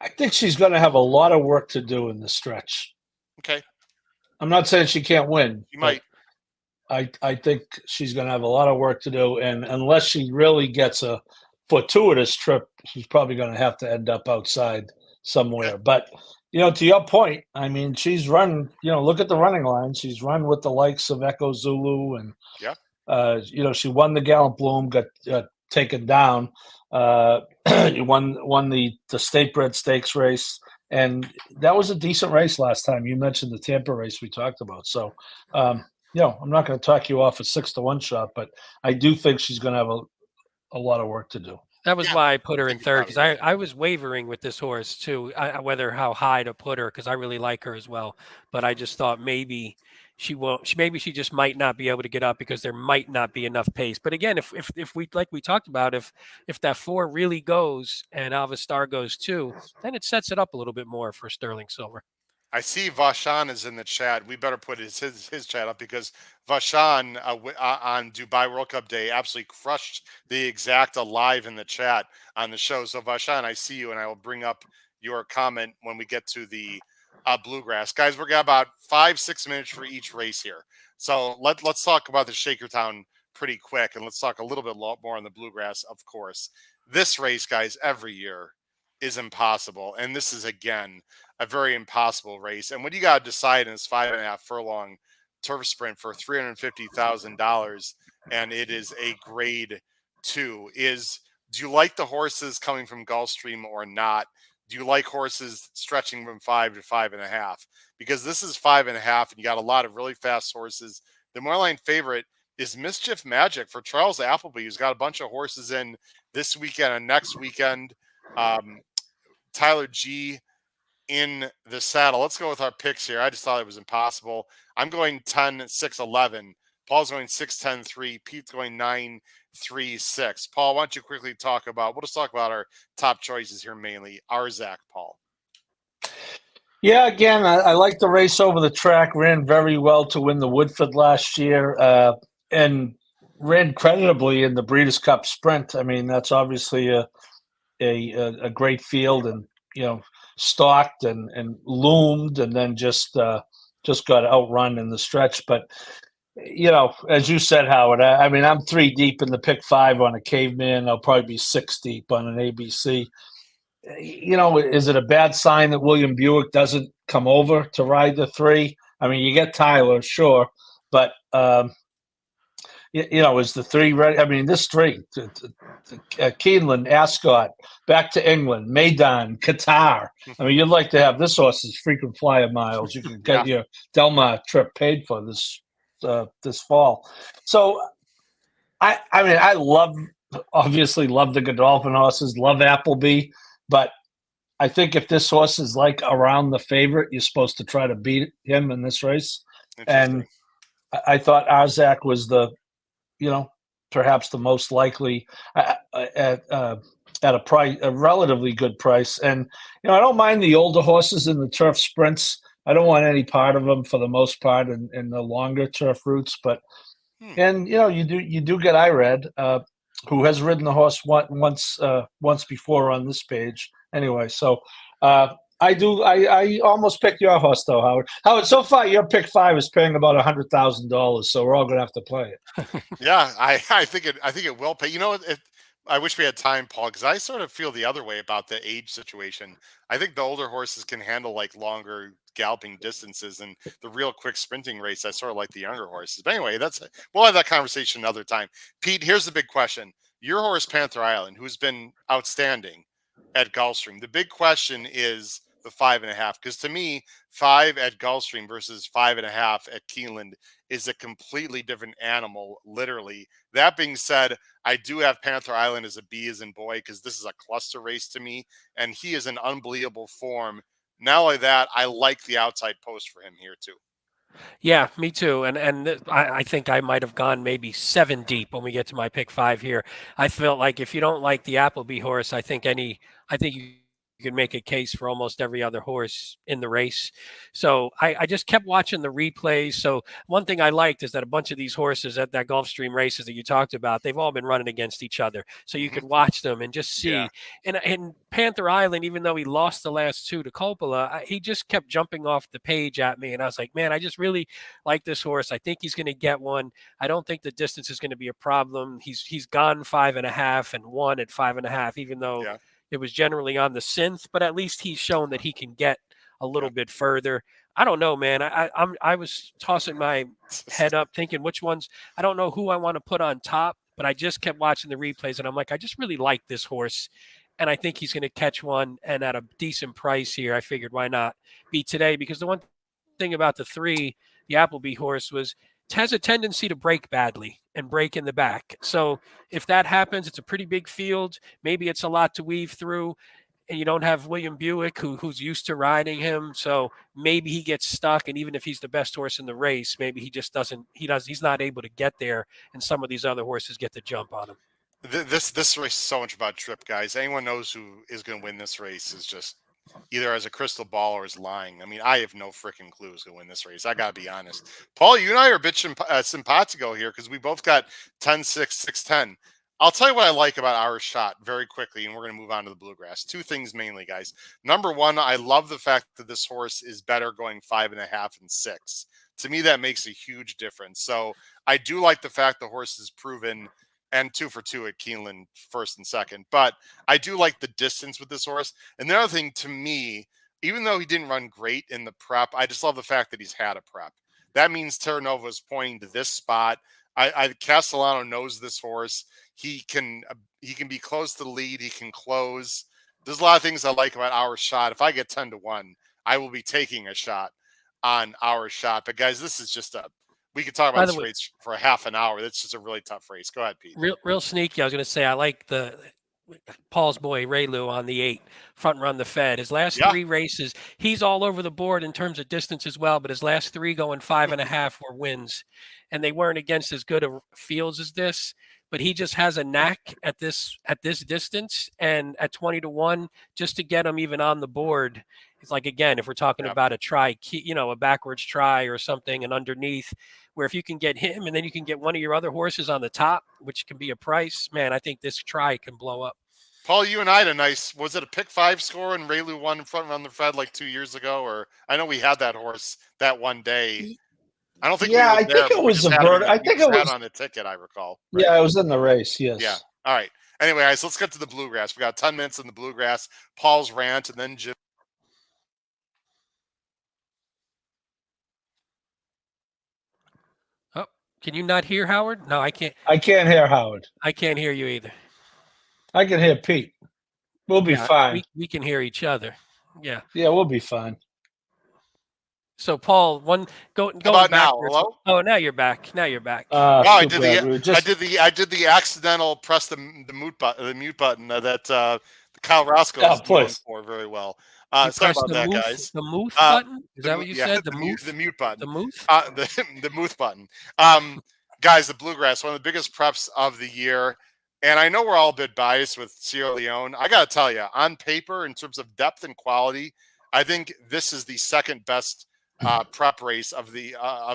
I think she's going to have a lot of work to do in the stretch. Okay. I'm not saying she can't win. You might. I think she's going to have a lot of work to do. And unless she really gets a fortuitous trip, she's probably going to have to end up outside somewhere. Yeah. But, to your point, I mean, she's run, look at the running line. She's run with the likes of Echo Zulu and, she won the Gallant Bloom, got taken down. Won the State Bred Stakes race, and that was a decent race last time. You mentioned the Tampa race we talked about. So, I'm not going to talk you off a 6-1 shot, but I do think she's going to have a lot of work to do. That was why I put her in third, because I was wavering with this horse too, whether how high to put her, because I really like her as well. But I just thought maybe she won't. Maybe she just might not be able to get up because there might not be enough pace. But again, if we, like we talked about, if that 4 really goes and Alva Star goes too, then it sets it up a little bit more for Sterling Silver. I see Vashan is in the chat. We better put his chat up because Vashan on Dubai World Cup Day absolutely crushed the Exacta live in the chat on the show. So Vashan, I see you, and I will bring up your comment when we get to the Bluegrass. Guys, we're got about 5-6 minutes for each race here. So let's talk about the Shakertown pretty quick, and let's talk a little bit more on the Bluegrass, of course. This race, guys, every year is impossible, and this is, again, a very impossible race. And what you got to decide in this 5.5 furlong turf sprint for $350,000, and it is a grade 2, is do you like the horses coming from Gulfstream or not? Do you like horses stretching from 5 to 5.5? Because this is 5.5, and you got a lot of really fast horses. The Moorline favorite is Mischief Magic for Charles Appleby, who's got a bunch of horses in this weekend and next weekend. Tyler G in the saddle. Let's go with our picks here. I just thought it was impossible. I'm going 10-6-11. Paul's going 6-10-3. Pete's going 9-3-6. Paul, why don't you quickly we'll just talk about our top choices here mainly. Arzak, Paul. Yeah, again, I like the race over the track. Ran very well to win the Woodford last year, and ran creditably in the Breeders' Cup Sprint. I mean, that's obviously a great field, and stalked and loomed, and then just got outrun in the stretch. But as you said, Howard, I mean, I'm 3 deep in the pick 5 on a Caveman. I'll probably be 6 deep on an ABC. Is it a bad sign that William Buick doesn't come over to ride the 3? I mean, you get Tyler, sure, but is the 3 ready? I mean, this 3, Keeneland, Ascot, back to England, Maidan, Qatar. I mean, you'd like to have this horse's frequent flyer miles. You can get your Del Mar trip paid for this fall. So, I mean, obviously love the Godolphin horses, love Appleby, but I think if this horse is like around the favorite, you're supposed to try to beat him in this race. And I thought Arzak was perhaps the most likely at a price, a relatively good price. And I don't mind the older horses in the turf sprints. I don't want any part of them for the most part in the longer turf routes. But and you do get Irad, who has ridden the horse once before on this page. Anyway, so I almost picked your horse though, Howard. Howard, so far your pick 5 is paying about $100,000, so we're all going to have to play it. Yeah, I think it will pay. I wish we had time, Paul, because I sort of feel the other way about the age situation. I think the older horses can handle like longer galloping distances, and the real quick sprinting race, I sort of like the younger horses. But anyway, we'll have that conversation another time. Pete, here's the big question. Your horse, Panther Island, who's been outstanding at Gulfstream. The big question is the 5.5. Because to me, 5 at Gulfstream versus 5.5 at Keeneland is a completely different animal, literally. That being said, I do have Panther Island as a B as in boy, because this is a cluster race to me, and he is in unbelievable form. Not only that, I like the outside post for him here too. Yeah, me too. I think I might have gone maybe 7 deep when we get to my pick 5 here. I felt like if you don't like the Appleby horse, I think you can make a case for almost every other horse in the race. So I just kept watching the replays. So one thing I liked is that a bunch of these horses at that Gulfstream races that you talked about, they've all been running against each other. So you could watch them and just see. Yeah. And Panther Island, even though he lost the last 2 to Coppola, he just kept jumping off the page at me. And I was like, man, I just really like this horse. I think he's going to get one. I don't think the distance is going to be a problem. He's gone 5.5 and won at 5.5, even though it was generally on the synth, but at least he's shown that he can get a little bit further. I don't know, man. I was tossing my head up thinking which ones. I don't know who I want to put on top, but I just kept watching the replays and I'm like, I just really like this horse. And I think he's going to catch one, and at a decent price here. I figured why not be today, because the one thing about the 3, the Appleby horse, was it has a tendency to break badly and break in the back. So if that happens, it's a pretty big field. Maybe it's a lot to weave through, and you don't have William Buick who's used to riding him. So maybe he gets stuck. And even if he's the best horse in the race, maybe he just he's not able to get there. And some of these other horses get the jump on him. This race is so much about trip, guys. Anyone knows who is going to win this race is just either has a crystal ball or is lying. I mean, I have no freaking clue who's going to win this race. I got to be honest. Paul, you and I are a bit simpatico here because we both got 10-6, 6-10. I'll tell you what I like about our shot very quickly, and we're going to move on to the Bluegrass. 2 things mainly, guys. Number one, I love the fact that this horse is better going 5.5 and 6. To me, that makes a huge difference. So I do like the fact the horse is proven, and 2 for 2 at Keeneland, first and second. But I do like the distance with this horse. And the other thing to me, even though he didn't run great in the prep, I just love the fact that he's had a prep. That means Terra Nova is pointing to this spot. Castellano knows this horse. He can be close to the lead. He can close. There's a lot of things I like about our shot. If I get 10-1, I will be taking a shot on our shot. But guys, this is just we could talk about this race for a half an hour. That's just a really tough race. Go ahead, Pete. Real sneaky. I was going to say, I like Paul's boy Raylu on the 8, front run the Fed. His last 3 races, he's all over the board in terms of distance as well, but his last 3 going 5.5 were wins, and they weren't against as good of fields as this. But he just has a knack at this distance, and at 20-1, just to get him even on the board. It's like, again, if we're talking about a try, a backwards try or something, and underneath, where if you can get him and then you can get one of your other horses on the top, which can be a price, man, I think this try can blow up. Paul, you and I had a nice, was it a pick 5 score and Raylu won front run the Fred like 2 years ago? Or I know we had that horse that one day. I don't think we were I there, think it was a bird. I think it was on a ticket, I recall. Right? Yeah, it was in the race. Yes. Yeah. All right. Anyway, guys, let's get to the Bluegrass. We got 10 minutes in the Bluegrass. Paul's rant, and then Jim. Oh, can you not hear Howard? No, I can't. I can't hear Howard. I can't hear you either. I can hear Pete. We'll be fine. We can hear each other. Yeah. Yeah, we'll be fine. So Paul, go about back. Now? Hello? Oh, now you're back. Now you're back. I did the accidental press the mute button that Kyle Roscoe is known for very well. Sorry about that, guys. The mute button? Is that what you said? The mute button. The mute? The mute button. Guys, the Bluegrass, one of the biggest preps of the year. And I know we're all a bit biased with Sierra Leone. I got to tell you, on paper, in terms of depth and quality, I think this is the second best prep race of the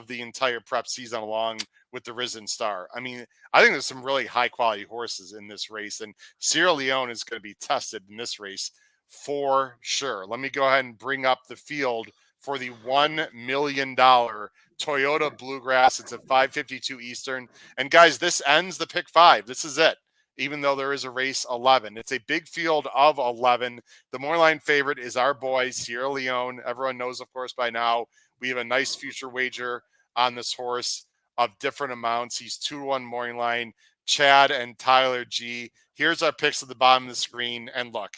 entire prep season, along with the Risen Star. I mean, I think there's some really high quality horses in this race, and Sierra Leone is going to be tested in this race for sure. Let me go ahead and bring up the field for the $1 million Toyota Bluegrass. It's at 5:52 Eastern, and guys, this ends the pick 5. This is it. Even though there is a race 11. It's a big field of 11. The Moorline favorite is our boy, Sierra Leone. Everyone knows, of course, by now, we have a nice future wager on this horse of different amounts. He's 2-1 morning line. Chad and Tyler G. Here's our picks at the bottom of the screen. And look,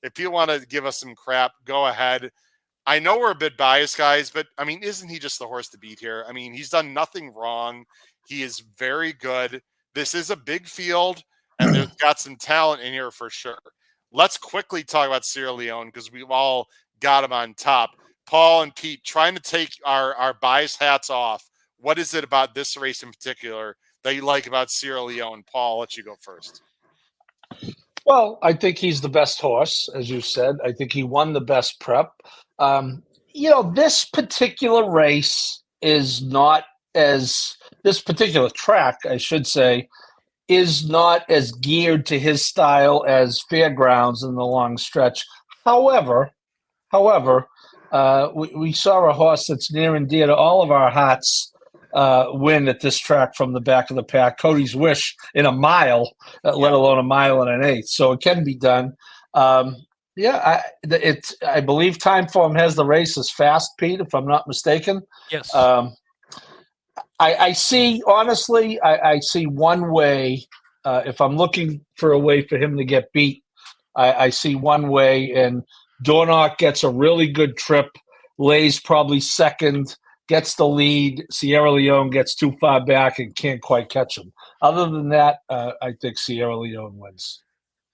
If you want to give us some crap, go ahead. I know we're a bit biased, guys, but I mean, isn't he just the horse to beat here? I mean, he's done nothing wrong. He is very good. This is a big field, and there's got some talent in here for sure. Let's quickly talk about Sierra Leone because we've all got him on top. Paul and Pete, trying to take our biased hats off. What is it about this race in particular that you like about Sierra Leone? Paul, I'll let you go first. Well, I think he's the best horse, as you said. I think he won the best prep. This particular race is not this particular track, I should say, is not as geared to his style as Fairgrounds in the long stretch. However, we saw a horse that's near and dear to all of our hearts win at this track from the back of the pack. Cody's Wish in a mile, let alone a mile and an eighth. So it can be done. I believe Time Form has the race as fast, Pete, if I'm not mistaken. Yes. I see, honestly, I see one way. If I'm looking for a way for him to get beat, I see one way, and Dornoch gets a really good trip, lays probably second, gets the lead. Sierra Leone gets too far back and can't quite catch him. Other than that, I think Sierra Leone wins.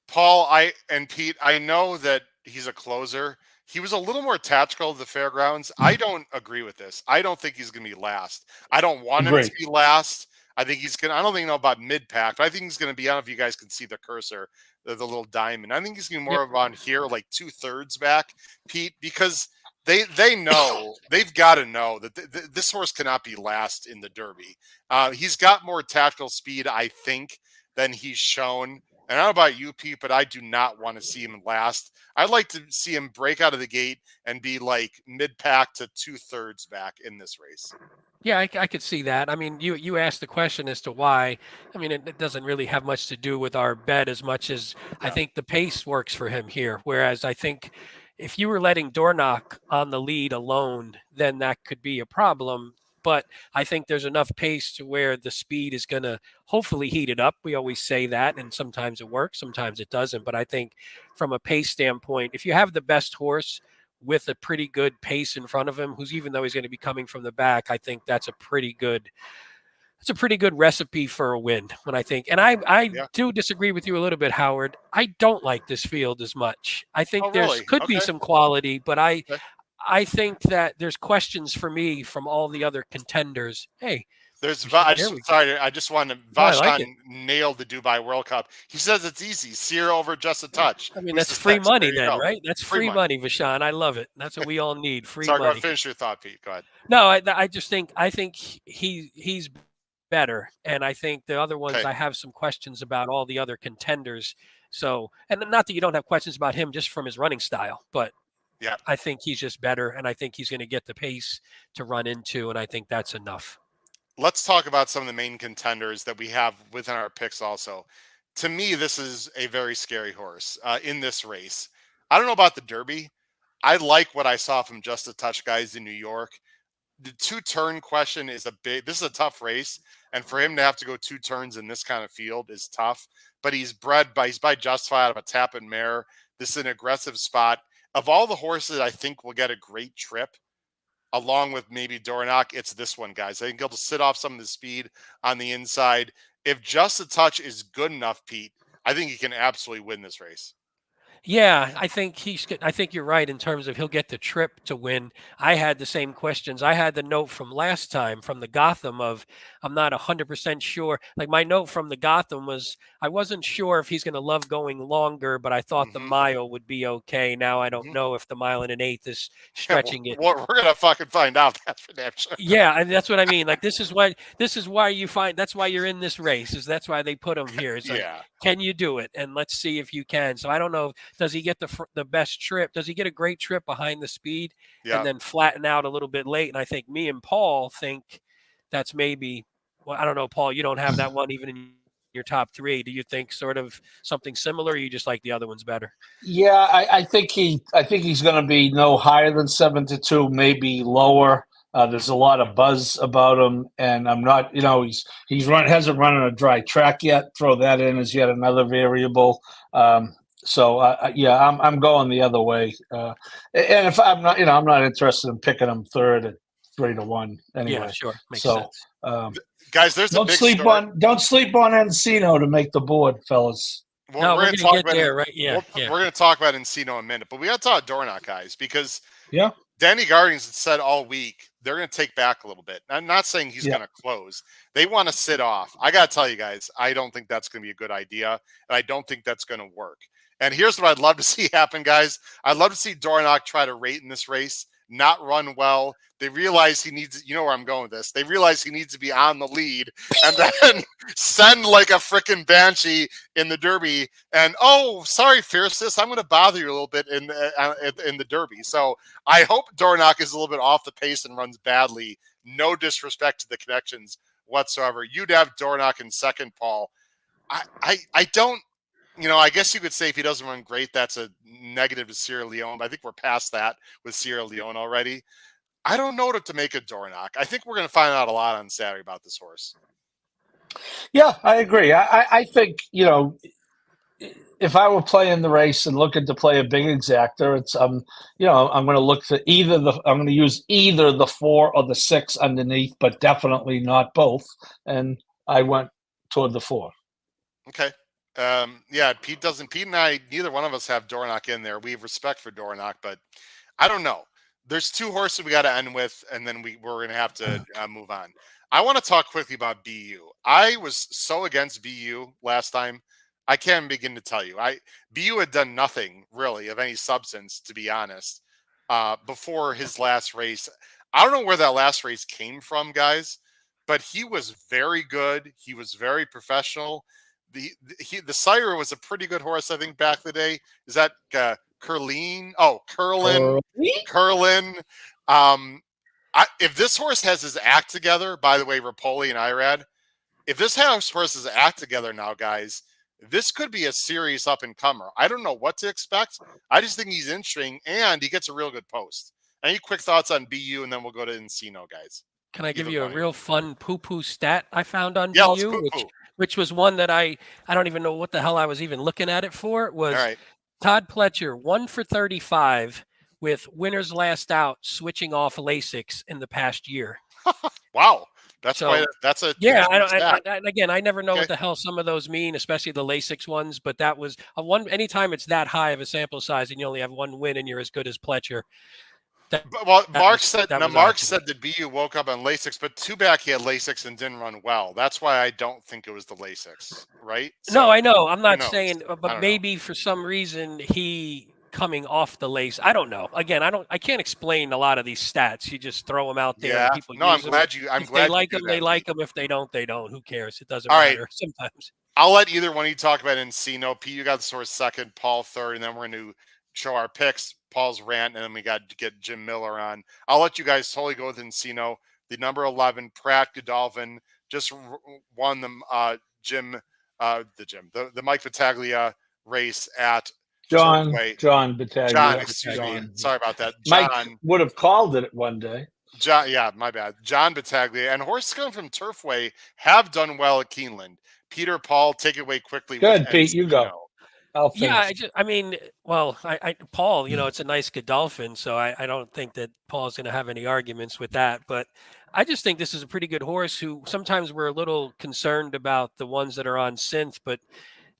Paul, and Pete, I know that he's a closer. He was a little more tactical at the Fairgrounds. I don't agree with this. I don't think he's going to be last. I don't want him to be last. I think he's going to, I don't think know about mid-pack, but I think he's going to be, I don't know if you guys can see the cursor, the little diamond. I think he's going to be more around here, like 2/3 back, Pete, because they know, they've got to know that this horse cannot be last in the Derby. He's got more tactical speed, I think, than he's shown. And I don't know about you, Pete, but I do not want to see him last. I'd like to see him break out of the gate and be like mid-pack to 2/3 back in this race. Yeah, I could see that. I mean, you asked the question as to why. I mean, it doesn't really have much to do with our bet as much as I think the pace works for him here. Whereas I think if you were letting Dornoch on the lead alone, then that could be a problem. But I think there's enough pace to where the speed is going to hopefully heat it up. We always say that, and sometimes it works, sometimes it doesn't. But I think from a pace standpoint, if you have the best horse with a pretty good pace in front of him, even though he's going to be coming from the back, I think that's a pretty good recipe for a win. When I think, and I do disagree with you a little bit, Howard. I don't like this field as much. I think could be some quality, but I think that there's questions for me from all the other contenders. Hey, I just want to. Vashon nailed the Dubai World Cup. He says it's easy. Sierra over just a touch. I mean, that's free money then, right? That's free money, Vashon. I love it. That's what we all need. Free money. Sorry, finish your thought, Pete. Go ahead. No, I just think he's better, and I think the other ones I have some questions about all the other contenders. So, and not that you don't have questions about him just from his running style, but. Yeah, I think he's just better, and I think he's going to get the pace to run into, and I think that's enough. Let's talk about some of the main contenders that we have within our picks also. To me, this is a very scary horse in this race. I don't know about the Derby. I like what I saw from Just a Touch guys in New York. The 2-turn question is this is a tough race, and for him to have to go 2 turns in this kind of field is tough, but he's by Justify out of a Tapit mare. This is an aggressive spot. Of all the horses, I think will get a great trip, along with maybe Dornoch, it's this one, guys. I think he'll just sit off some of the speed on the inside. If Just a Touch is good enough, Pete, I think he can absolutely win this race. Yeah, I think you're right in terms of he'll get the trip to win. I had the same questions. I had the note from last time from the Gotham of I'm not 100% sure. Like my note from the Gotham was I wasn't sure if he's going to love going longer, but I thought the mile would be okay. Now I don't know if the mile and an eighth is stretching it. We're going to fucking find out. That's for damn sure. Yeah, and that's what I mean. Like that's why you're in this race. That's why they put him here. It's like, can you do it? And let's see if you can. So I don't know. Does he get the best trip? Does he get a great trip behind the speed and then flatten out a little bit late? And I think me and Paul think that's maybe, well, I don't know, Paul, you don't have that one even in your top 3. Do you think sort of something similar, or you just like the other ones better? Yeah, I think he's going to be no higher than 7-2, maybe lower. There's a lot of buzz about him, and I'm not, hasn't run on a dry track yet. Throw that in as yet another variable. So I'm going the other way. And if I'm not, I'm not interested in picking him third at 3-1 anyway. Yeah, sure, makes So, sense. Guys, there's a don't big sleep story. don't sleep on Encino to make the board, fellas. No, we're going gonna to talk get about there, right? Yeah, We're going to talk about Encino in a minute, but we got to talk Dornoch, guys, because Yeah. Danny Guardians had said all week they're going to take back a little bit. I'm not saying he's Yeah. going to close. They want to sit off. I got to tell you guys, I don't think that's going to be a good idea, and I don't think that's going to work. And here's what I'd love to see happen, guys. I'd love to see Dornoch try to rate in this race, not run well. They realize he needs, you know where I'm going with this. They realize he needs to be on the lead and then send like a freaking banshee in the Derby. And, oh, sorry, Fiercest, I'm going to bother you a little bit in the Derby. So I hope Dornoch is a little bit off the pace and runs badly. No disrespect to the connections whatsoever. You'd have Dornoch in second, Paul. I don't, I guess you could say if he doesn't run great, that's a negative to Sierra Leone. But I think we're past that with Sierra Leone already. I don't know what to make of Dornoch. I think we're going to find out a lot on Saturday about this horse. Yeah, I agree. I think, if I were playing the race and looking to play a big exactor, it's I'm going to look for I'm going to use either the 4 or the 6 underneath, but definitely not both. And I went toward the 4. Okay. Pete and I, neither one of us have Dornoch in there. We have respect for Dornoch, but I don't know. There's 2 horses we got to end with, and then we're going to have to move on. I want to talk quickly about BU. I was so against BU last time. I can't begin to tell you. BU had done nothing really of any substance, to be honest, before his last race. I don't know where that last race came from, guys, but he was very good. He was very professional. The Sire was a pretty good horse, I think, back in the day. Is that Curlin? Oh, Curlin. If this horse has his act together, by the way, Rapoli and Irad, if this horse has his act together now, guys, this could be a serious up-and-comer. I don't know what to expect. I just think he's interesting, and he gets a real good post. Any quick thoughts on BU, and then we'll go to Encino, guys. Can I give you a real fun poo-poo stat I found on Yeah, BU, which was one that I don't even know what the hell I was even looking at it for. It was Todd Pletcher, 1 for 35 with winners last out, switching off Lasix in the past year. Wow. That's a yeah. Again, I never know what the hell some of those mean, especially the Lasix ones. But that was a one. Anytime it's that high of a sample size and you only have one win and you're as good as Pletcher. Mark said that BU woke up on Lasix, but too bad he had Lasix and didn't run well. That's why I don't think it was the Lasix, right? So, no, I know. I'm not saying, but maybe for some reason he coming off the lace. I don't know. Again, I can't explain a lot of these stats. You just throw them out there. Yeah. And people no, use I'm glad them. you. I'm if glad they like them. They like them. If they don't, they don't. Who cares? It doesn't matter. Sometimes. I'll let either one of you talk about Encino. Pete, you got the source second, Paul third, and then we're going to show our picks. Paul's rant, and then we got to get Jim Miller on. I'll let you guys totally go with Encino. The number 11, Pratt Godolphin, just won the the Mike Battaglia race at John Battaglia. John, excuse me. Sorry about that. Mike would have called it one day. John, yeah, my bad. John Battaglia and horses coming from Turfway have done well at Keeneland. Peter, Paul, take it away quickly. Good, Pete, you go. Yeah, Paul, it's a nice Godolphin, so I don't think that Paul's going to have any arguments with that. But I just think this is a pretty good horse who sometimes we're a little concerned about the ones that are on synth, but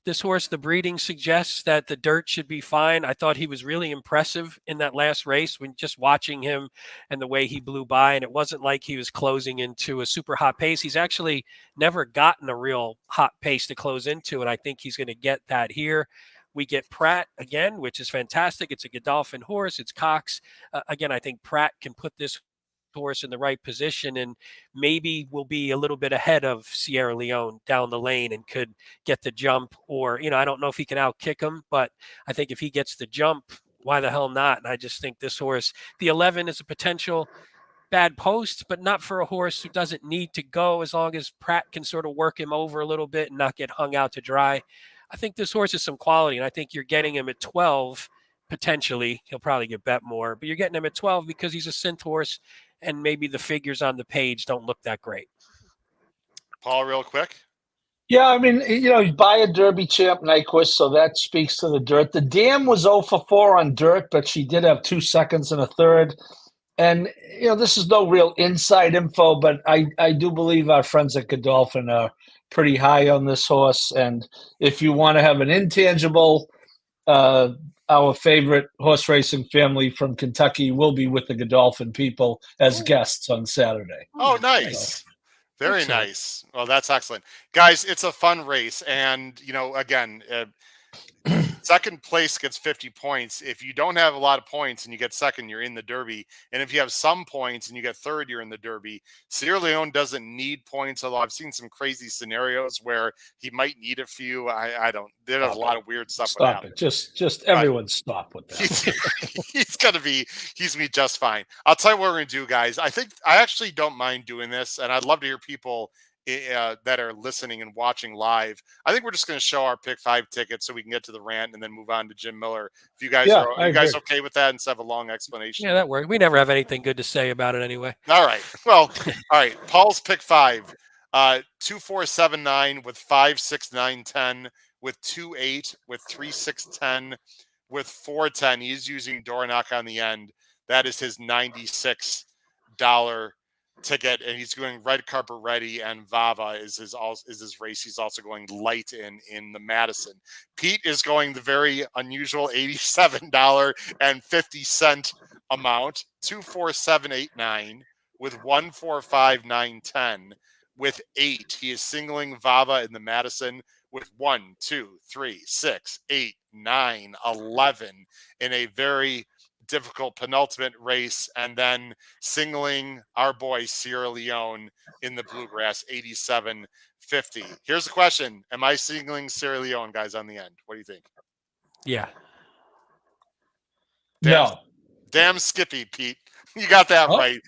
this horse, the breeding suggests that the dirt should be fine. I thought he was really impressive in that last race when just watching him and the way he blew by. And it wasn't like he was closing into a super hot pace. He's actually never gotten a real hot pace to close into. And I think he's going to get that here. We get Pratt again, which is fantastic. It's a Godolphin horse. It's Cox. Again, I think Pratt can put this horse in the right position and maybe will be a little bit ahead of Sierra Leone down the lane and could get the jump, or I don't know if he can outkick him, but I think if he gets the jump, why the hell not? And I just think this horse, the 11, is a potential bad post, but not for a horse who doesn't need to go, as long as Pratt can sort of work him over a little bit and not get hung out to dry. I think this horse is some quality, and I think you're getting him at 12 potentially. He'll probably get bet more, but you're getting him at 12 because he's a synth horse and maybe the figures on the page don't look that great. Paul, real quick. Yeah, I mean, you buy a Derby champ Nyquist, so that speaks to the dirt. The Dam was 0 for 4 on dirt, but she did have 2 seconds and a third. And, this is no real inside info, but I do believe our friends at Godolphin are pretty high on this horse. And if you want to have an intangible, our favorite horse racing family from Kentucky will be with the Godolphin people as guests on Saturday. Oh, nice. Very Excellent. nice. Well, that's excellent. Guys, it's a fun race. And, again, second place gets 50 points. If you don't have a lot of points and you get second, you're in the Derby. And if you have some points and you get third, you're in the Derby. Sierra Leone doesn't need points, although I've seen some crazy scenarios where he might need a few. I don't. There's a lot of weird stuff. Stop it. Just everyone stop with that. He's going to be just fine. I'll tell you what we're going to do, guys. I actually don't mind doing this, and I'd love to hear people that are listening and watching live. I think we're just going to show our pick 5 tickets so we can get to the rant and then move on to Jim Miller. If you guys are you guys okay with that, instead of a long explanation? Yeah, that works. We never have anything good to say about it anyway. All right. Well, all right. Paul's pick 5, 2, 4, 7, 9 with 5, 6, 9, 10 with 2, 8 with 3, 6, 10 with 4, 10. He's using door knock on the end. That is his $96 ticket, and he's going red carpet ready, and Vava is his race. He's also going light in the Madison. Pete is going the very unusual $87.50 amount, 2, 4, 7, 8, 9 with 1, 4, 5, 9, 10 with 8. He is singling Vava in the Madison with 1, 2, 3, 6, 8, 9, 11 in a very difficult penultimate race, and then singling our boy Sierra Leone in the Bluegrass, 87.50. Here's the question: am I singling Sierra Leone, guys, on the end? What do you think? Yeah. Damn Skippy, Pete. You got that right.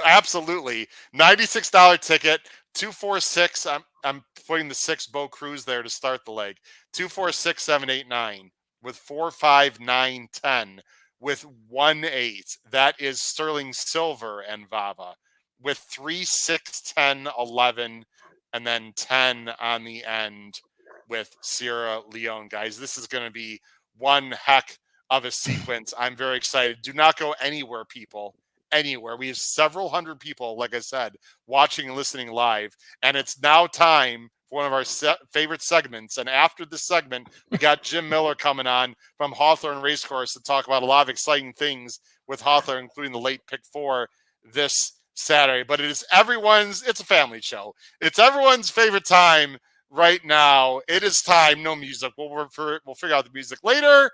Absolutely. $96 ticket, 2, 4, 6. I'm putting the 6 Bo Cruz there to start the leg. 2, 4, 6, 7, 8, 9 with 4, 5, 9, 10. With 1, 8, that is Sterling Silver and Vava. With 3, 6, 10, 11, and then 10 on the end with Sierra Leone, guys. This is going to be one heck of a sequence. I'm very excited. Do not go anywhere, people. Anywhere. We have several hundred people, like I said, watching and listening live, and it's now time for one of our favorite segments. And after this segment, we got Jim Miller coming on from Hawthorne Racecourse to talk about a lot of exciting things with Hawthorne, including the late pick 4 this Saturday. But it's a family show. It's everyone's favorite time right now. It is time. No music. We'll figure out the music later.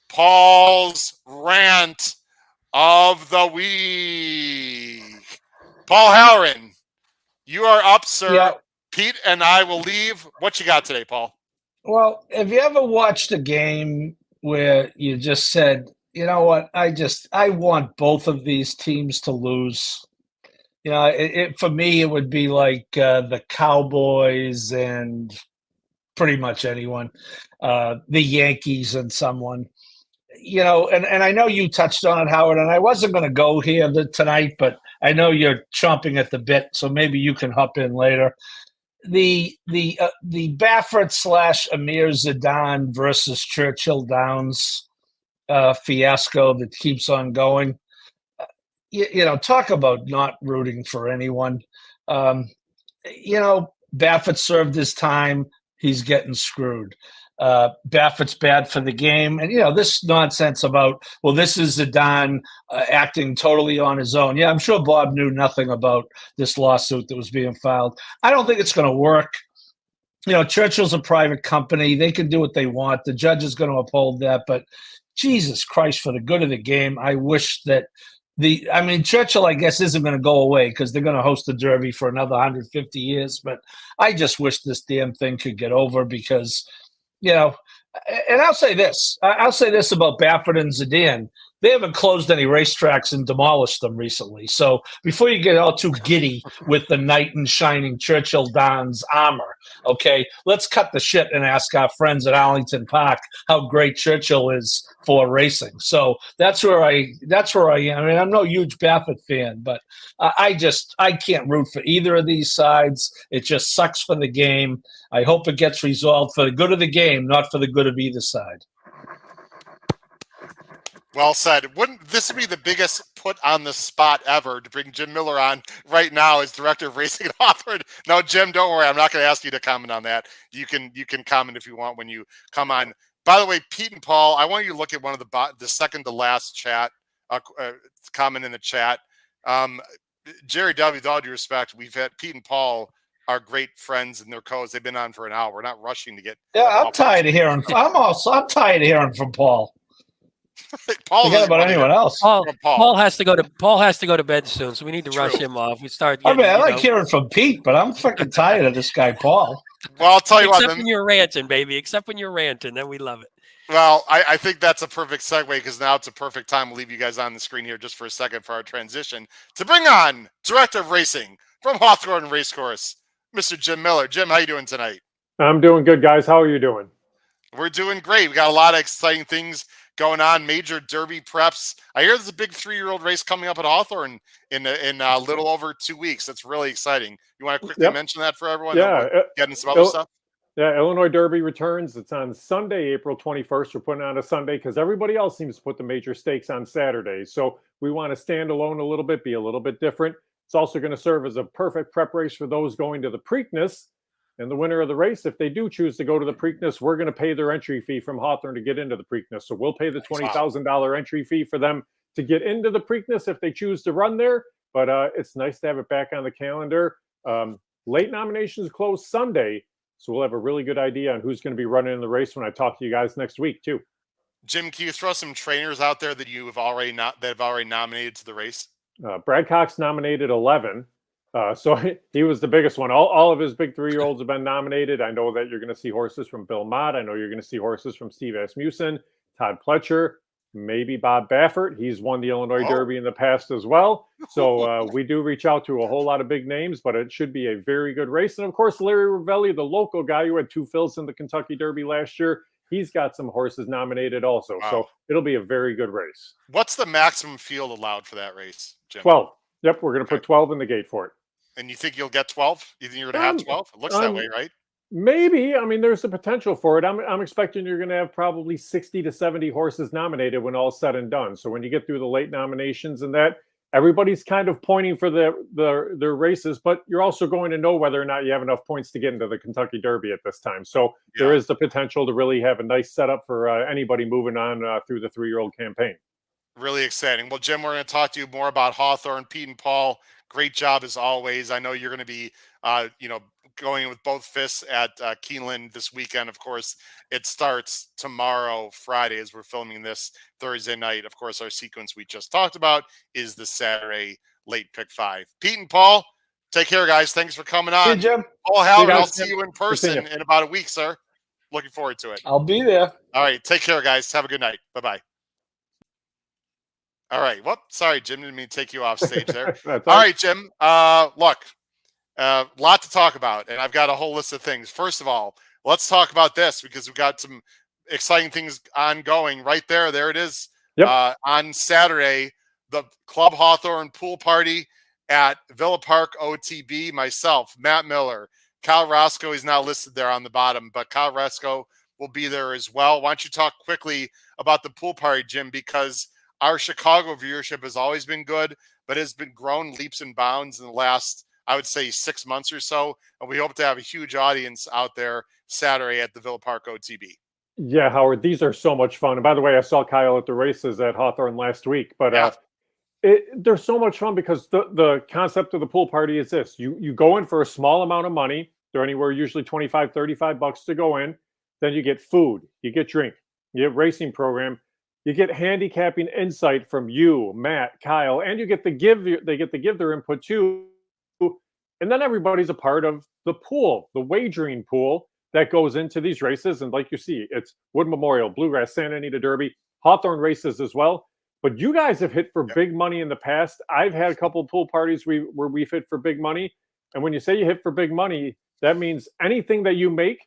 Paul's rant of the week. Paul Halloran, you are up, sir. Yeah. Pete and I will leave. What you got today, Paul? Well, have you ever watched a game where you just said, you know what, I want both of these teams to lose? For me, it would be like the Cowboys and pretty much anyone, the Yankees and someone. And I know you touched on it, Howard, and I wasn't going to go here tonight, but I know you're chomping at the bit, so maybe you can hop in later. The Baffert / Amir Zidane versus Churchill Downs fiasco that keeps on going. Talk about not rooting for anyone. Baffert served his time. He's getting screwed. Baffert's bad for the game. And, this nonsense about, well, this is Zidane acting totally on his own. Yeah, I'm sure Bob knew nothing about this lawsuit that was being filed. I don't think it's going to work. Churchill's a private company. They can do what they want. The judge is going to uphold that. But Jesus Christ, for the good of the game, I wish that Churchill, I guess, isn't going to go away because they're going to host the Derby for another 150 years. But I just wish this damn thing could get over because – and I'll say this about Baffert and Zidane. they haven't closed any racetracks and demolished them recently. So before you get all too giddy with the knight in shining Churchill Downs armor, okay, let's cut the shit and ask our friends at Arlington Park how great Churchill is for racing. So that's where I am. I mean, I'm no huge Baffert fan, but I can't root for either of these sides. It just sucks for the game. I hope it gets resolved for the good of the game, not for the good of either side. Well said. Wouldn't this be the biggest put on the spot ever to bring Jim Miller on right now as director of racing at Hawthorne? No, Jim, don't worry. I'm not going to ask you to comment on that. You can comment if you want when you come on. By the way, Pete and Paul, I want you to look at one of the second to last chat comment in the chat. Jerry W., with all due respect, we've had Pete and Paul are great friends and their co-hosts. They've been on for an hour. We're not rushing to get. Yeah, I'm tired of hearing. I'm tired of hearing from Paul. Paul Forget about anyone else. Paul has to go to bed soon, so we need to rush him off. We start. I mean, I like hearing from Pete, but I'm freaking tired of this guy, Paul. Well, I'll tell you what. Except when you're ranting, baby. Except when you're ranting, then we love it. Well, I think that's a perfect segue because now it's a perfect time. We'll leave you guys on the screen here just for a second for our transition to bring on Director of Racing from Hawthorne Racecourse, Mr. Jim Miller. Jim, how you doing tonight? I'm doing good, guys. How are you doing? We're doing great. We got a lot of exciting things going on. Major Derby preps. I hear there's a big 3-year-old race coming up at Hawthorne in a little over 2 weeks. That's really exciting. You want to quickly mention that for everyone? Yeah. Getting some other stuff? Yeah, Illinois Derby returns. It's on Sunday, April 21st. We're putting on a Sunday because everybody else seems to put the major stakes on Saturdays. So we want to stand alone a little bit, be a little bit different. It's also going to serve as a perfect prep race for those going to the Preakness. And the winner of the race, if they do choose to go to the Preakness, we're going to pay their entry fee from Hawthorne to get into the Preakness. So we'll pay the $20,000 entry fee for them to get into the Preakness if they choose to run there. But it's nice to have it back on the calendar. Late nominations close Sunday. So we'll have a really good idea on who's going to be running in the race when I talk to you guys next week, too. Jim, can you throw some trainers out there that have already nominated to the race? Brad Cox nominated 11. So he was the biggest one. All of his big 3-year-olds have been nominated. I know that you're going to see horses from Bill Mott. I know you're going to see horses from Steve Asmussen, Todd Pletcher, maybe Bob Baffert. He's won the Illinois Derby in the past as well. So we do reach out to a whole lot of big names, but it should be a very good race. And, of course, Larry Ravelli, the local guy who had 2 fills in the Kentucky Derby last year, he's got some horses nominated also. Wow. So it'll be a very good race. What's the maximum field allowed for that race, Jim? 12. Yep, we're going to put 12 in the gate for it. And you think you'll get 12? You think you're going to have 12? It looks that way, right? Maybe. I mean, there's the potential for it. I'm expecting you're going to have probably 60 to 70 horses nominated when all's said and done. So when you get through the late nominations and that, everybody's kind of pointing for their races, but you're also going to know whether or not you have enough points to get into the Kentucky Derby at this time. So there is the potential to really have a nice setup for anybody moving on through the 3-year-old campaign. Really exciting. Well, Jim, we're going to talk to you more about Hawthorne. Pete and Paul, great job as always. I know you're going to be, going with both fists at Keeneland this weekend. Of course, it starts tomorrow, Friday, as we're filming this Thursday night. Of course, our sequence we just talked about is the Saturday late pick 5. Pete and Paul, take care, guys. Thanks for coming on. Hey, Jim. Paul Howard, I'll see you in person in about a week, sir. Looking forward to it. I'll be there. All right. Take care, guys. Have a good night. Bye-bye. All right. Well, sorry, Jim. Didn't mean to take you off stage there. All right, Jim. Look, lot to talk about, and I've got a whole list of things. First of all, let's talk about this because we've got some exciting things ongoing right there. There it is. Yep. On Saturday, the Club Hawthorne pool party at Villa Park OTB. Myself, Matt Miller, Kyle Roscoe. He's not listed there on the bottom, but Kyle Roscoe will be there as well. Why don't you talk quickly about the pool party, Jim, because our Chicago viewership has always been good, but has been grown leaps and bounds in the last, I would say, 6 months or so. And we hope to have a huge audience out there Saturday at the Villa Park OTB. Yeah, Howard, these are so much fun. And by the way, I saw Kyle at the races at Hawthorne last week, but they're so much fun because the concept of the pool party is this. You go in for a small amount of money. They're anywhere usually $25, $35 to go in. Then you get food, you get drink, you get racing program. You get handicapping insight from you, Matt, Kyle, and you get to they get to give their input too. And then everybody's a part of the pool, the wagering pool that goes into these races. And like you see, it's Wood Memorial, Bluegrass, Santa Anita Derby, Hawthorne races as well. But you guys have hit for Yep. big money in the past. I've had a couple of pool parties where we've hit for big money. And when you say you hit for big money, that means anything that you make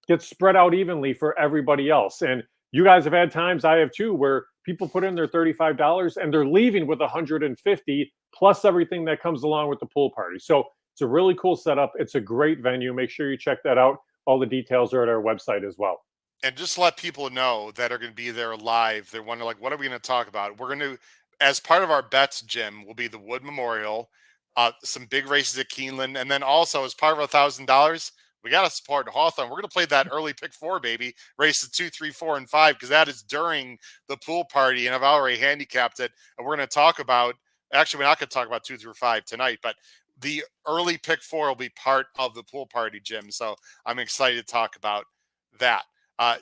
gets spread out evenly for everybody else. And you guys have had times, I have too, where people put in their $35 and they're leaving with 150 plus everything that comes along with the pool party. So it's a really cool setup. It's a great venue. Make sure you check that out. All the details are at our website as well. And just let people know that are going to be there live. They're wondering, like, what are we going to talk about? We're going to, as part of our bets, Jim, will be the Wood Memorial, some big races at Keeneland, and then also as part of our $1,000, we got to support Hawthorne. We're going to play that early pick 4, baby, races 2, 3, 4, and 5, because that is during the pool party, and I've already handicapped it. And we're going to talk about. Actually, we're not going to talk about 2 through 5 tonight, but the early pick 4 will be part of the pool party, Jim. So I'm excited to talk about that.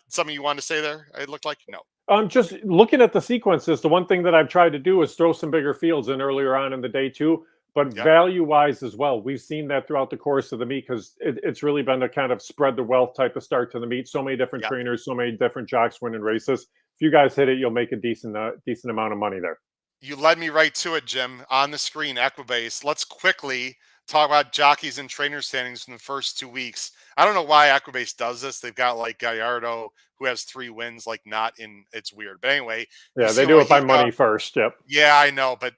Something you want to say there? It looked like no. Just looking at the sequences, the one thing that I've tried to do is throw some bigger fields in earlier on in the day too, but value-wise as well. We've seen that throughout the course of the meet because it's really been a kind of spread the wealth type of start to the meet. So many different trainers, so many different jocks winning races. If you guys hit it, you'll make a decent amount of money there. You led me right to it, Jim. On the screen, Equibase. Let's quickly talk about jockeys and trainer standings from the first 2 weeks. I don't know why Equibase does this. They've got like Gallardo, who has 3 wins, like not in. It's weird, but anyway. Yeah, they do it by money first. Yep. Yeah, I know, but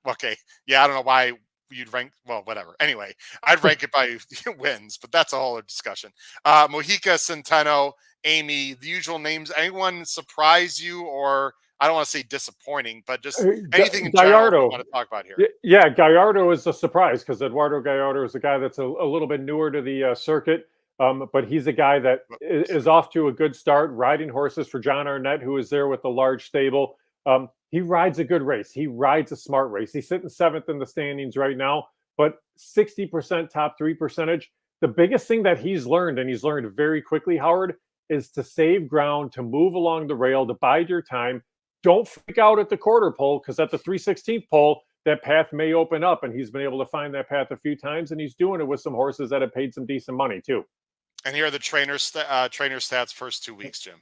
okay. Yeah, I don't know why you'd rank. Well, whatever. Anyway, I'd rank it by wins, but that's a whole other discussion. Mojica, Centeno, Amy, the usual names. Anyone surprise you, or I don't want to say disappointing, but just anything in general you want to talk about here? Yeah, Gallardo is a surprise because Eduardo Gallardo is a guy that's a little bit newer to the circuit, but he's a guy that is off to a good start, riding horses for John Arnett, who is there with the large stable. He rides a good race. He rides a smart race. He's sitting 7th in the standings right now, but 60% top 3 percentage. The biggest thing that he's learned, and he's learned very quickly, Howard, is to save ground, to move along the rail, to bide your time. Don't freak out at the quarter pole because at the 3/16th pole, that path may open up, and he's been able to find that path a few times, and he's doing it with some horses that have paid some decent money too. And here are the trainer stats first 2 weeks, Jim.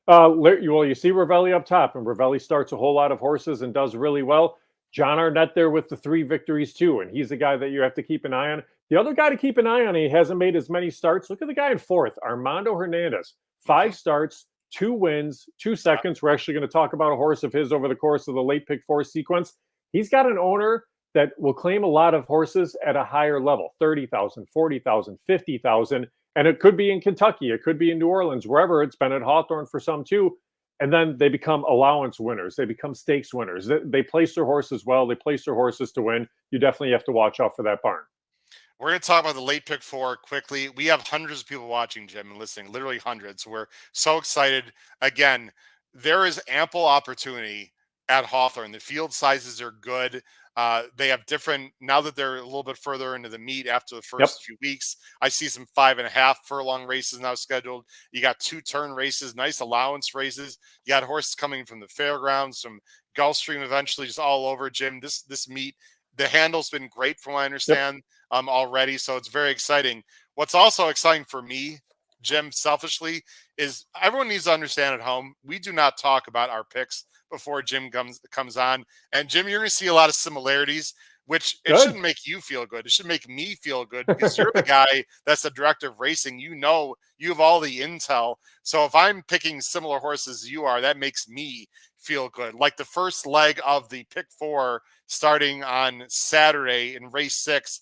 Well, you see Ravelli up top, and Ravelli starts a whole lot of horses and does really well. John Arnett there with the 3 victories too, and he's a guy that you have to keep an eye on. The other guy to keep an eye on, he hasn't made as many starts. Look at the guy in 4th, Armando Hernandez. 5 starts, 2 wins, 2 seconds. We're actually going to talk about a horse of his over the course of the late pick 4 sequence. He's got an owner that will claim a lot of horses at a higher level, 30,000, 40,000, 50,000. And it could be in Kentucky. It could be in New Orleans, wherever. It's been at Hawthorne for some too. And then they become allowance winners. They become stakes winners. They place their horses well. They place their horses to win. You definitely have to watch out for that barn. We're going to talk about the late pick 4 quickly. We have hundreds of people watching, Jim, and listening, literally hundreds. We're so excited. Again, there is ample opportunity at Hawthorne. The field sizes are good. They have different, now that they're a little bit further into the meet after the first few weeks, I see some 5.5 furlong races now scheduled. You got 2 turn races, nice allowance races. You got horses coming from the fairgrounds, from Gulfstream eventually, just all over, Jim. This meet, the handle's been great from what I understand already, so it's very exciting. What's also exciting for me, Jim, selfishly, is everyone needs to understand at home, we do not talk about our picks before Jim comes on. And Jim, you're going to see a lot of similarities, which it shouldn't make you feel good. It should make me feel good because you're the guy that's the director of racing. You know, you have all the intel. So if I'm picking similar horses as you are, that makes me feel good. Like the first leg of the pick 4 starting on Saturday in race 6,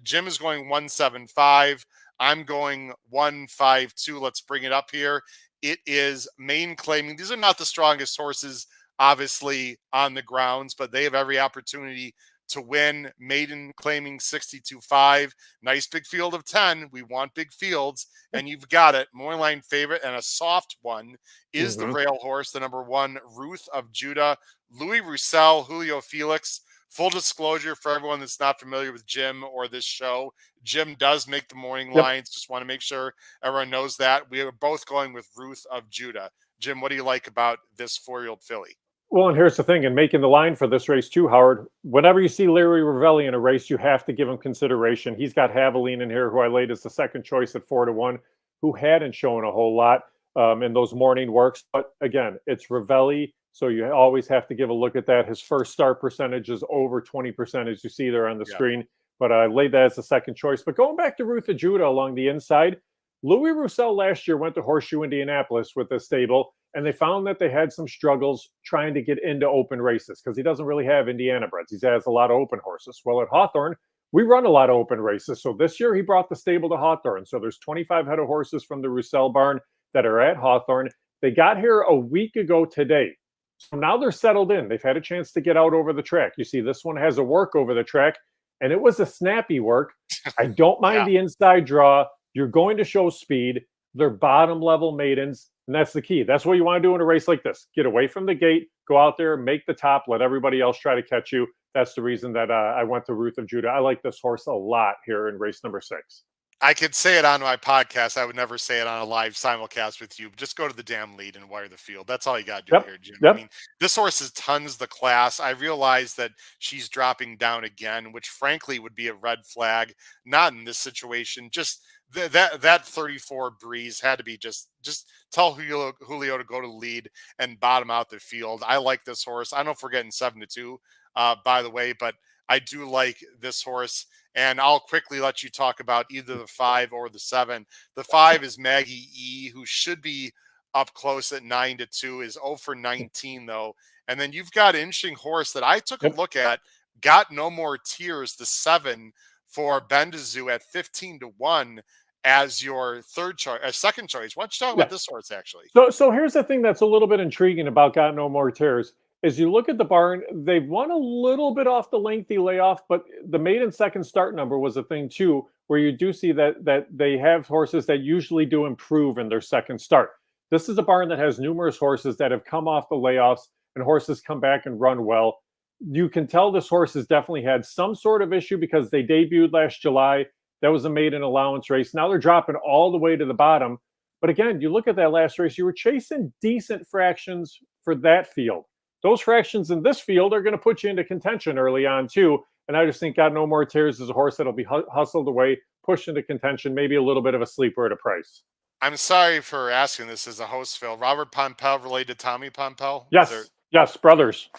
Jim is going 175. I'm going 152. Let's bring it up here. It is main claiming. These are not the strongest horses, obviously, on the grounds, but they have every opportunity to win. Maiden claiming 62.5. Nice big field of 10. We want big fields, and you've got it. Morning favorite and a soft one is the rail horse, the number 1, Ruth of Judah. Louis Roussel, Julio Felix. Full disclosure for everyone that's not familiar with Jim or this show, Jim does make the morning lines. Just want to make sure everyone knows that. We are both going with Ruth of Judah. Jim, what do you like about this 4-year-old filly? Well, and here's the thing, in making the line for this race too, Howard, whenever you see Larry Ravelli in a race, you have to give him consideration. He's got Haviline in here, who I laid as the second choice at 4-1, who hadn't shown a whole lot in those morning works. But again, it's Ravelli. So you always have to give a look at that. His first start percentage is over 20%, as you see there on the screen. But I laid that as a second choice. But going back to Ruth of Judah along the inside, Louis Roussel last year went to Horseshoe Indianapolis with the stable, and they found that they had some struggles trying to get into open races because he doesn't really have Indiana breds. He has a lot of open horses. Well, at Hawthorne, we run a lot of open races. So this year he brought the stable to Hawthorne. So there's 25 head of horses from the Roussel barn that are at Hawthorne. They got here a week ago today. So now they're settled in. They've had a chance to get out over the track. You see, this one has a work over the track, and it was a snappy work. I don't mind the inside draw. You're going to show speed. They're bottom level maidens, and that's the key. That's what you want to do in a race like this. Get away from the gate, go out there, make the top, let everybody else try to catch you. That's the reason that I went to Ruth of Judah. I like this horse a lot here in race number 6. I could say it on my podcast. I would never say it on a live simulcast with you. Just go to the damn lead and wire the field. That's all you got to do here, Jim. I mean, this horse is tons the class. I realize that she's dropping down again, which frankly would be a red flag. Not in this situation. Just that 34 Breeze had to be just tell Julio to go to the lead and bottom out the field. I like this horse. I don't know if we're getting 7-2, by the way, but I do like this horse. And I'll quickly let you talk about either the 5 or the 7. The 5 is Maggie E, who should be up close at 9-2, is 0 for 19 though. And then you've got an interesting horse that I took a look at, Got No More Tears, the 7 for Bendazoo at 15-1 as your second choice. Why don't you talk about this horse actually? So here's the thing that's a little bit intriguing about Got No More Tears. As you look at the barn, they've won a little bit off the lengthy layoff, but the maiden second start number was a thing too, where you do see that they have horses that usually do improve in their second start. This is a barn that has numerous horses that have come off the layoffs and horses come back and run well. You can tell this horse has definitely had some sort of issue because they debuted last July. That was a maiden allowance race. Now they're dropping all the way to the bottom. But again, you look at that last race, you were chasing decent fractions for that field. Those fractions in this field are going to put you into contention early on too. And I just think Got No More Tears is a horse that'll be hustled away, pushed into contention, maybe a little bit of a sleeper at a price. I'm sorry for asking this as a host, Phil. Robert Pompel related to Tommy Pompel? Yes, brothers.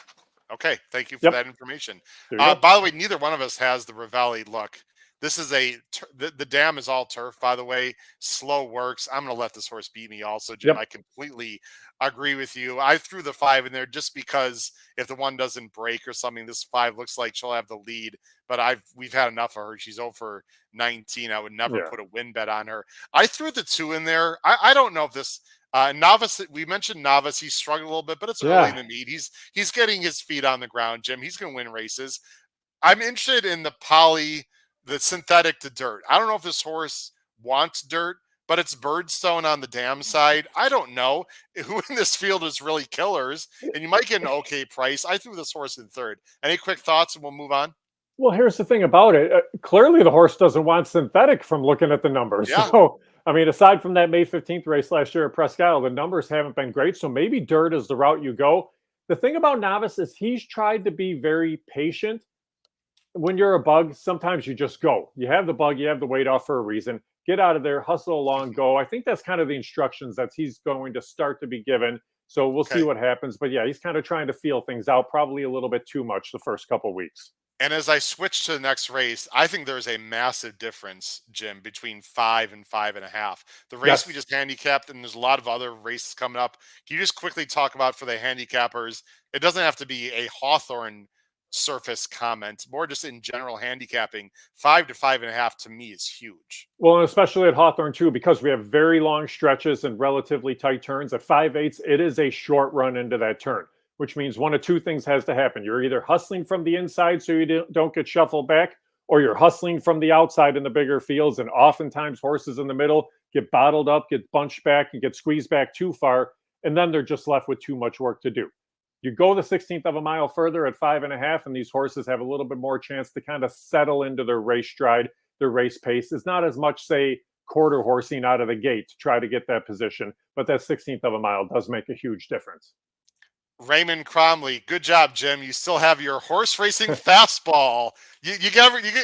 Okay, thank you for that information. By the way, neither one of us has the Ravelli look. This is the dam is all turf, by the way. Slow works. I'm going to let this horse beat me also, Jim. I completely agree with you. I threw the 5 in there just because if the one doesn't break or something, this 5 looks like she'll have the lead. But we've had enough of her. She's 0 for 19. I would never put a win bet on her. I threw the 2 in there. I don't know if this Novice. We mentioned Novice. He's struggled a little bit, but it's early in the meet. He's getting his feet on the ground, Jim. He's going to win races. I'm interested in the synthetic to dirt. I don't know if this horse wants dirt, but it's Birdstone on the dam side. I don't know who in this field is really killers, and you might get an okay price. I threw this horse in 3rd. Any quick thoughts, and we'll move on? Well, here's the thing about it. Clearly, the horse doesn't want synthetic from looking at the numbers. Yeah. So, I mean, aside from that May 15th race last year at Presque Isle, the numbers haven't been great. So maybe dirt is the route you go. The thing about Novice is he's tried to be very patient. When you're a bug, sometimes you just go. You have the bug, you have the weight off for a reason. Get out of there, hustle along, go. I think that's kind of the instructions that he's going to start to be given. So we'll see what happens. But yeah, he's kind of trying to feel things out, probably a little bit too much the first couple of weeks. And as I switch to the next race, I think there's a massive difference, Jim, between 5 and 5.5. The race we just handicapped, and there's a lot of other races coming up. Can you just quickly talk about for the handicappers? It doesn't have to be a Hawthorne surface comment, more just in general handicapping. 5 to 5.5 to me is huge. Well, and especially at Hawthorne too, because we have very long stretches and relatively tight turns. At 5/8, it is a short run into that turn, which means one of two things has to happen. You're either hustling from the inside so you don't get shuffled back, or you're hustling from the outside in the bigger fields. And oftentimes horses in the middle get bottled up, get bunched back, and get squeezed back too far. And then they're just left with too much work to do. You go the 16th of a mile further at 5.5, and these horses have a little bit more chance to kind of settle into their race stride, their race pace. It's not as much, say, quarter horsing out of the gate to try to get that position, but that 16th of a mile does make a huge difference. Raymond Cromley. Good job, Jim. You still have your horse racing fastball.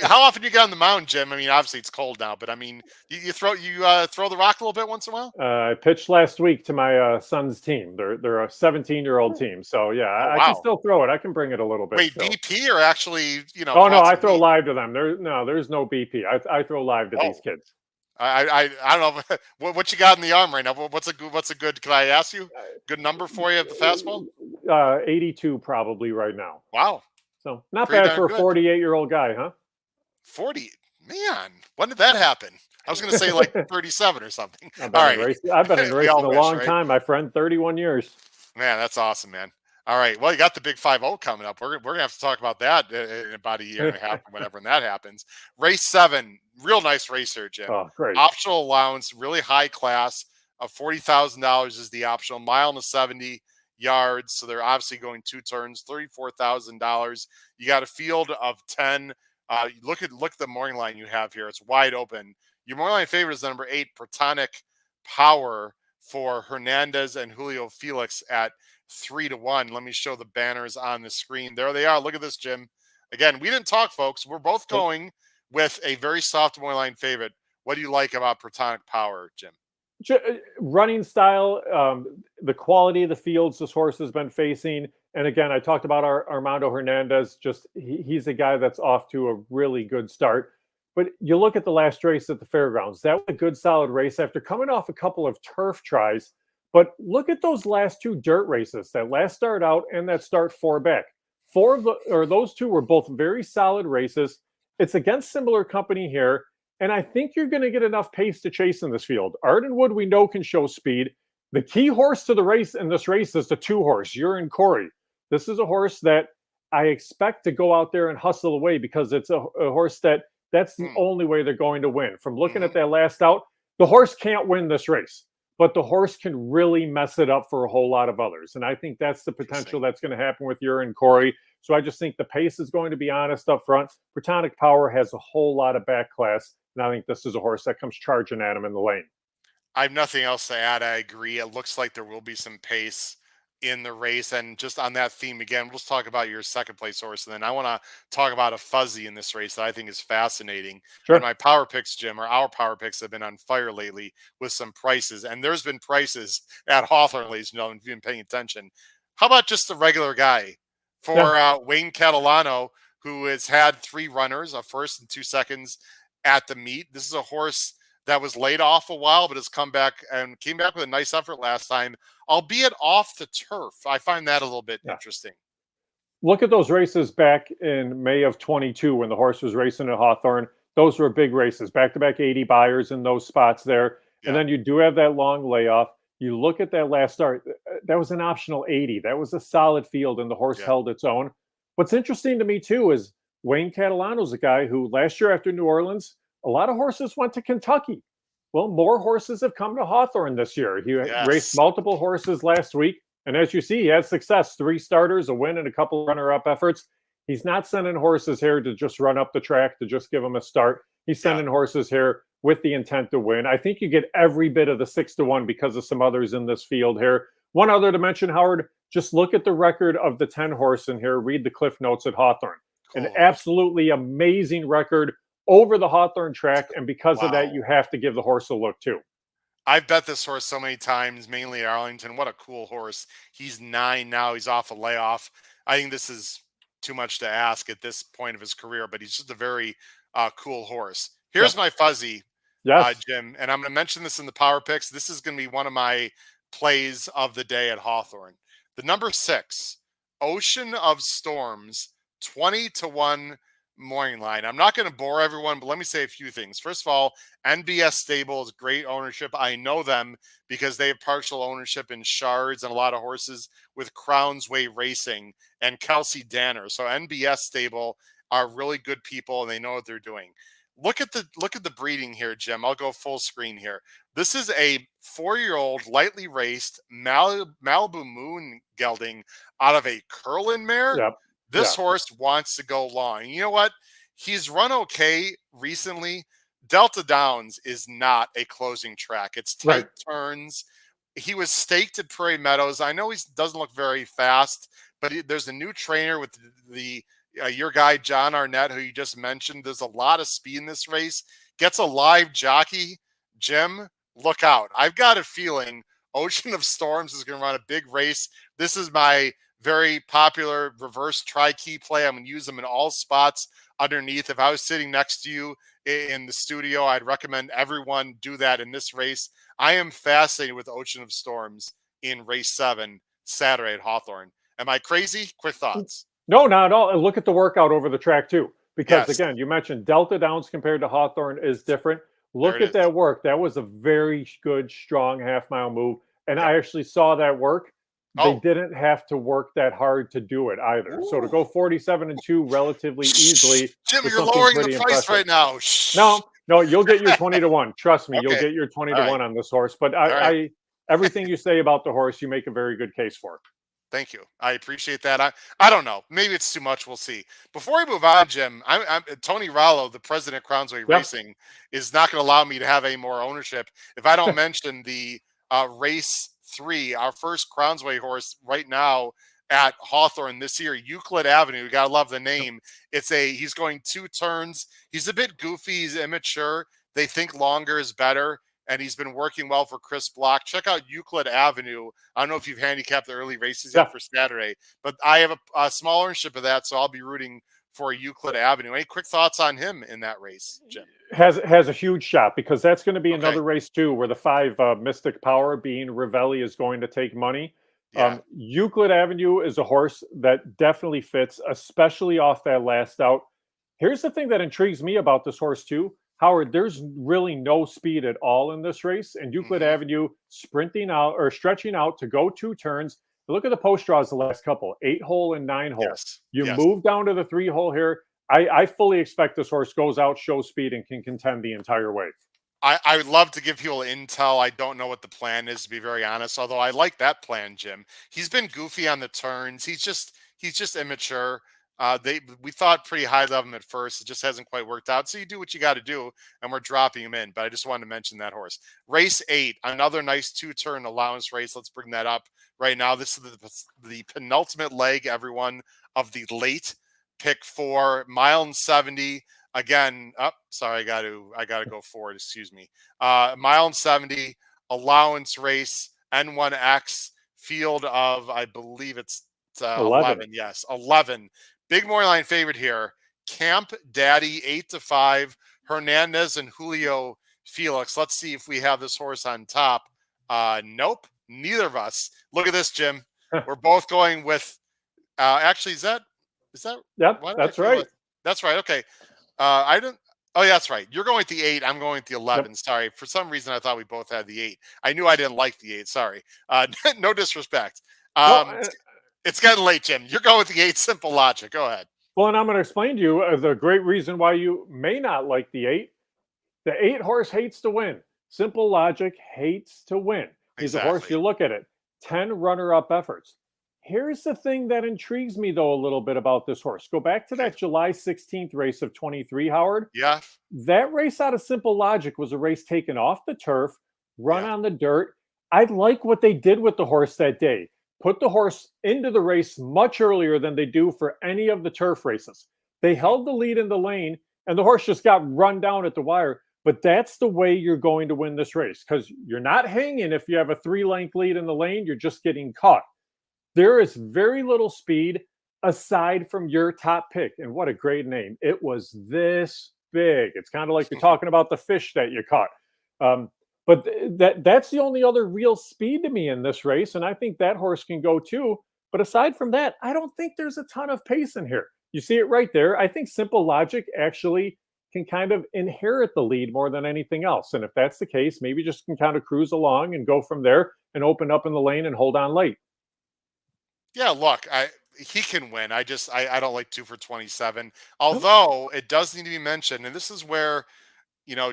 How often you get on the mound, Jim? I mean, obviously it's cold now, but I mean, you throw the rock a little bit once in a while. I pitched last week to my son's team. They're a 17-year-old team, so yeah, Oh, I can still throw it. I can bring it a little bit. Wait, still. BP or actually, Oh no, I throw live to them. There's no BP. I throw live to these kids. I don't know what you got in the arm right now. What's a good? Can I ask you good number for you at the fastball? 82 probably right now. Wow. So not Pretty bad for a 48-year-old guy, huh? 40, man. When did that happen? I was going to say like 37 or something. I've been in racing a long time, my friend. 31 years. Man, that's awesome, man. All right. Well, you got the big 5-0 coming up. We're gonna have to talk about that in about a year and a half, whenever that happens. Race 7, real nice racer, Jim. Oh, great. Optional allowance, really high class. Of $40,000 is the optional, mile and 70 yards. So they're obviously going 2 turns, $34,000. You got a field of 10. Look at the morning line you have here. It's wide open. Your morning line favorite is number 8, Platonic Power, for Hernandez and Julio Felix at 3-1. Let me show the banners on the screen. There they are. Look at this, Jim. Again, we didn't talk, folks. We're both going with a very soft morning line favorite. What do you like about Platonic Power, Jim? Running style, the quality of the fields this horse has been facing. And again, I talked about Armando Hernandez. He's a guy that's off to a really good start. But you look at the last race at the fairgrounds. That was a good, solid race after coming off a couple of turf tries. But look at those last 2 dirt races, that last start out and that start 4 back. Those 2 were both very solid races. It's against similar company here. And I think you're going to get enough pace to chase in this field. Ardenwood, we know, can show speed. The key horse to the race in this race is the 2-horse, Urine Corey. This is a horse that I expect to go out there and hustle away because it's a horse that's the only way they're going to win. From looking at that last out, the horse can't win this race, but the horse can really mess it up for a whole lot of others. And I think that's the potential that's going to happen with Urine Corey. So I just think the pace is going to be honest up front. Platonic Power has a whole lot of back class. And I think this is a horse that comes charging at him in the lane. I have nothing else to add. I agree. It looks like there will be some pace in the race. And just on that theme again, let's talk about your second place horse. And then I want to talk about a fuzzy in this race that I think is fascinating. Sure. And my power picks, Jim, or our power picks, have been on fire lately with some prices. And there's been prices at Hawthorne, ladies and gentlemen, if you've been paying attention. How about just a regular guy for Wayne Catalano, who has had 3 runners, a first and 2 seconds at the meet. This is a horse that was laid off a while, but has come back and came back with a nice effort last time, albeit off the turf. I find that a little bit interesting. Look at those races back in May of 22 when the horse was racing at Hawthorne. Those were big races, back-to-back 80 buyers in those spots there. Yeah. And then you do have that long layoff. You look at that last start, that was an optional 80. That was a solid field, and the horse held its own. What's interesting to me, too, is Wayne Catalano's a guy who last year after New Orleans, a lot of horses went to Kentucky. Well, more horses have come to Hawthorne this year. He raced multiple horses last week. And as you see, he has success. 3 starters, a win, and a couple runner-up efforts. He's not sending horses here to just run up the track, to just give them a start. He's sending horses here with the intent to win. I think you get every bit of the 6-1 because of some others in this field here. One other to mention, Howard, just look at the record of the 10 horse in here. Read the cliff notes at Hawthorne. Cool. An absolutely amazing record over the Hawthorne track. And because of that, you have to give the horse a look too. I've bet this horse so many times, mainly at Arlington. What a cool horse. He's 9 now. He's off a layoff. I think this is too much to ask at this point of his career, but he's just a very cool horse. Here's my fuzzy, Jim, and I'm going to mention this in the power picks. This is going to be one of my plays of the day at Hawthorne. The number 6, Ocean of Storms, 20-1 morning line. I'm not going to bore everyone, but let me say a few things. First of all, NBS Stable is great ownership. I know them because they have partial ownership in Shards and a lot of horses with Crown's Way Racing and Kelsey Danner. So NBS Stable are really good people and they know what they're doing. Look at the breeding here, Jim. I'll go full screen here. This is a 4-year-old lightly raced Malibu Moon gelding out of a Curlin mare. Yep. This horse wants to go long. You know what? He's run okay recently. Delta Downs is not a closing track. It's tight turns. He was staked at Prairie Meadows. I know he doesn't look very fast, but there's a new trainer with the your guy John Arnett, who you just mentioned. There's a lot of speed in this race. Gets a live jockey. Jim, look out. I've got a feeling Ocean of Storms is going to run a big race. This is my very popular reverse tri-key play. I'm going to use them in all spots underneath. If I was sitting next to you in the studio, I'd recommend everyone do that in this race. I am fascinated with Ocean of Storms in race 7 Saturday at Hawthorne. Am I crazy? Quick thoughts. No, not at all. And look at the workout over the track too, because Yes. again, you mentioned Delta Downs compared to Hawthorne is different. Look at that work. That was a very good, strong half-mile move. And I actually saw that work. They didn't have to work that hard to do it either. Ooh. So to go 47-2 relatively easily. Jim, you're lowering the price impressive. Right now. No, you'll get your 20-1. Trust me, you'll get your 20-1 on this horse. But I everything you say about the horse, you make a very good case for. Thank you. I appreciate that. I don't know. Maybe it's too much. We'll see. Before we move on, Jim, I'm Tony Rollo, the president of Crownsway Racing, is not going to allow me to have any more ownership if I don't mention the race 3, our first Crownsway horse right now at Hawthorne this year, Euclid Avenue. You gotta love the name. He's going 2 turns. He's a bit goofy. He's immature. They think longer is better, and he's been working well for Chris Block. Check out Euclid Avenue. I don't know if you've handicapped the early races yet for Saturday, but I have a small ownership of that, so I'll be rooting for Euclid Avenue. Any quick thoughts on him in that race, Jim? Has a huge shot, because that's going to be another race too, where the 5 Mystic Power being Ravelli is going to take money. Euclid Avenue is a horse that definitely fits, especially off that last out. Here's the thing that intrigues me about this horse too, Howard. There's really no speed at all in this race, and Euclid Avenue stretching out to go 2 turns. Look at the post draws the last couple, 8-hole and 9-hole. Yes. You move down to the 3-hole here. I fully expect this horse goes out, shows speed, and can contend the entire way. I would love to give people intel. I don't know what the plan is, to be very honest, although I like that plan, Jim. He's been goofy on the turns. He's just immature. We thought pretty highly of him at first. It just hasn't quite worked out. So you do what you got to do, and we're dropping him in. But I just wanted to mention that horse. Race 8, another nice 2-turn allowance race. Let's bring that up right now. This is the penultimate leg, everyone, of the late pick 4, mile and 70. Again, sorry, I got to go forward. Excuse me. Mile and 70 allowance race, N1X, field of, I believe it's 11. Yes, 11. Big morning line favorite here. Camp Daddy 8-5. Hernandez and Julio Felix. Let's see if we have this horse on top. Nope, neither of us. Look at this, Jim. We're both going with. Actually, is that? Yep, that's right. That's right. Okay. I don't. Oh, yeah, that's right. You're going with the 8. I'm going with the 11. Yep. Sorry. For some reason, I thought we both had the 8. I knew I didn't like the 8. Sorry. No disrespect. It's getting late, Jim. You're going with the 8. Simple logic. Go ahead. Well, and I'm going to explain to you the great reason why you may not like the 8. The 8 horse hates to win. Simple logic, hates to win. He's a horse, you look at it, 10 runner-up efforts. Here's the thing that intrigues me, though, a little bit about this horse. Go back to that July 16th race of 23, Howard. Yeah. That race out of Simple Logic was a race taken off the turf, run on the dirt. I like what they did with the horse that day. Put the horse into the race much earlier than they do for any of the turf races. They held the lead in the lane, and the horse just got run down at the wire. But that's the way you're going to win this race, because you're not hanging if you have a 3-length lead in the lane. You're just getting caught. There is very little speed aside from your top pick. And what a great name. It was this big. It's kind of like you're talking about the fish that you caught. But that's the only other real speed to me in this race. And I think that horse can go too. But aside from that, I don't think there's a ton of pace in here. You see it right there. I think Simple Logic actually can kind of inherit the lead more than anything else. And if that's the case, maybe just can kind of cruise along and go from there and open up in the lane and hold on late. Yeah, look, he can win. I don't like 2 for 27. Although it does need to be mentioned, and this is where,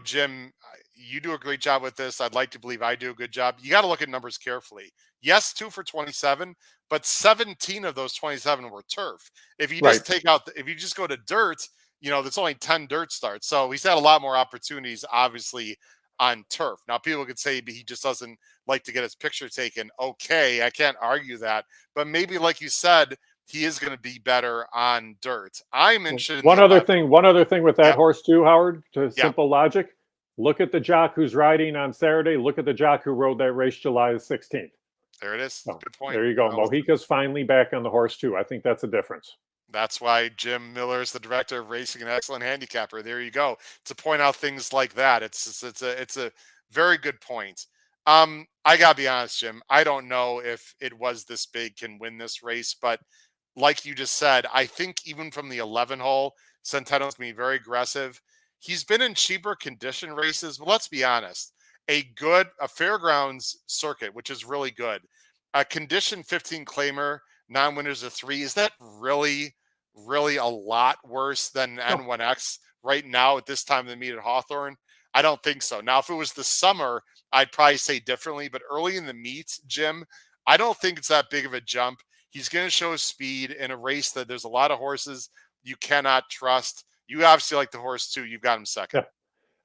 Jim, you do a great job with this. I'd like to believe I do a good job. You got to look at numbers carefully. Yes, 2 for 27, but 17 of those 27 were turf. If you just if you just go to dirt, there's only 10 dirt starts. So he's had a lot more opportunities, obviously, on turf. Now, people could say he just doesn't like to get his picture taken. Okay, I can't argue that. But maybe, like you said, he is going to be better on dirt. I'm interested in One the other 11. thing, one other thing with that Yep. horse too, Howard, to Yep. simple logic. Look at the jock who's riding on Saturday. Look at the jock who rode that race July the 16th. There it is. Oh, Good point. there you go. Well, Mojica's finally back on the horse too. I think that's a difference. that's why Jim Miller is the director of racing, an excellent handicapper. There you go. To point out things like that. It's a very good point. I gotta be honest, Jim. I don't know if it was this big can win this race, but like you just said, I think even from the 11 hole, Centeno's gonna be very aggressive. He's been in cheaper condition races, but let's be honest. A fairgrounds circuit, which is really good. A condition 15 claimer, non-winners of 3. Is that really a lot worse than N1X right now at this time of the meet at Hawthorne? I don't think so. Now, if it was the summer, I'd probably say differently, but early in the meet, Jim, I don't think it's that big of a jump. He's going to show speed in a race that there's a lot of horses you cannot trust. You obviously like the horse too. You've got him second. Yeah.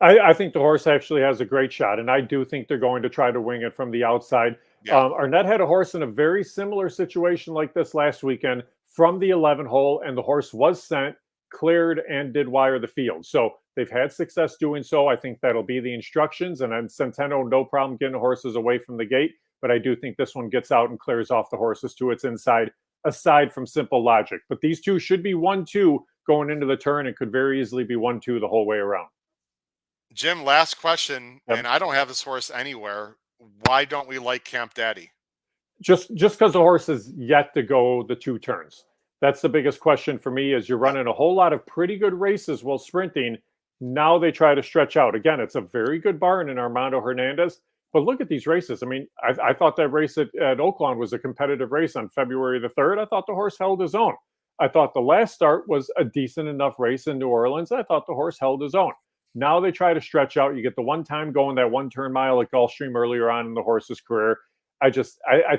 I think the horse actually has a great shot, and I do think they're going to try to wing it from the outside. Yeah. Arnett had a horse in a very similar situation like this last weekend from the 11 hole, and the horse was sent, cleared, and did wire the field. So they've had success doing so. I think that'll be the instructions, and then Centeno, no problem getting the horses away from the gate, but I do think this one gets out and clears off the horses to its inside, aside from simple logic. But these two should be 1-2 going into the turn and could very easily be 1-2 the whole way around. Jim, last question, Yep. and I don't have this horse anywhere. Why don't we like Camp Daddy? Just because the horse is yet to go the 2 turns. That's the biggest question for me. Is you're running a whole lot of pretty good races while sprinting. Now they try to stretch out. Again, it's a very good barn in Armando Hernandez. But look at these races. I mean, I thought that race at Oaklawn was a competitive race on February the 3rd. I thought the horse held his own. I thought the last start was a decent enough race in New Orleans. I thought the horse held his own. Now they try to stretch out. You get the one time going that 1-turn mile at Gulfstream earlier on in the horse's career. I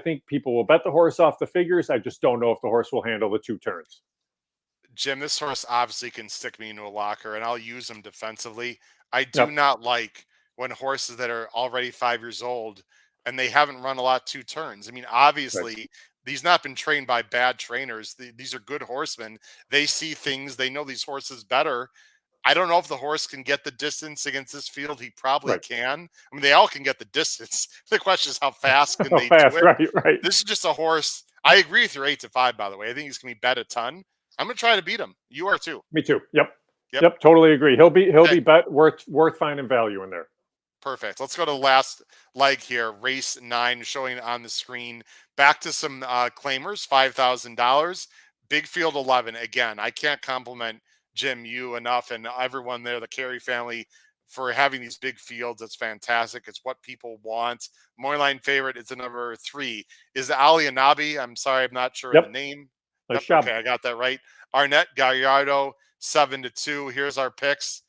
think people will bet the horse off the figures. I just don't know if the horse will handle the 2 turns. Jim, this horse obviously can stick me into a locker, and I'll use him defensively. I do not like when horses that are already 5 years old and they haven't run a lot 2 turns. I mean, obviously, He's not been trained by bad trainers. These are good horsemen. They see things. They know these horses better. I don't know if the horse can get the distance against this field. He probably can. I mean, they all can get the distance. The question is how fast can they do it? Right. This is just a horse. I agree with your 8-5, by the way. I think he's going to be bet a ton. I'm going to try to beat him. You are too. Me too. Yep. Totally agree. He'll be bet worth finding value in there. Perfect. Let's go to the last leg here. Race 9 showing on the screen. Back to some claimers, $5,000. Big field 11. Again, I can't compliment Jim, you enough, and everyone there, the Carey family, for having these big fields. It's fantastic. It's what people want. Morning favorite is the number 3. Is Ali Anabi? I'm sorry, I'm not sure of the name. Okay, I got that right. Arnett Gallardo, 7-2. Here's our picks.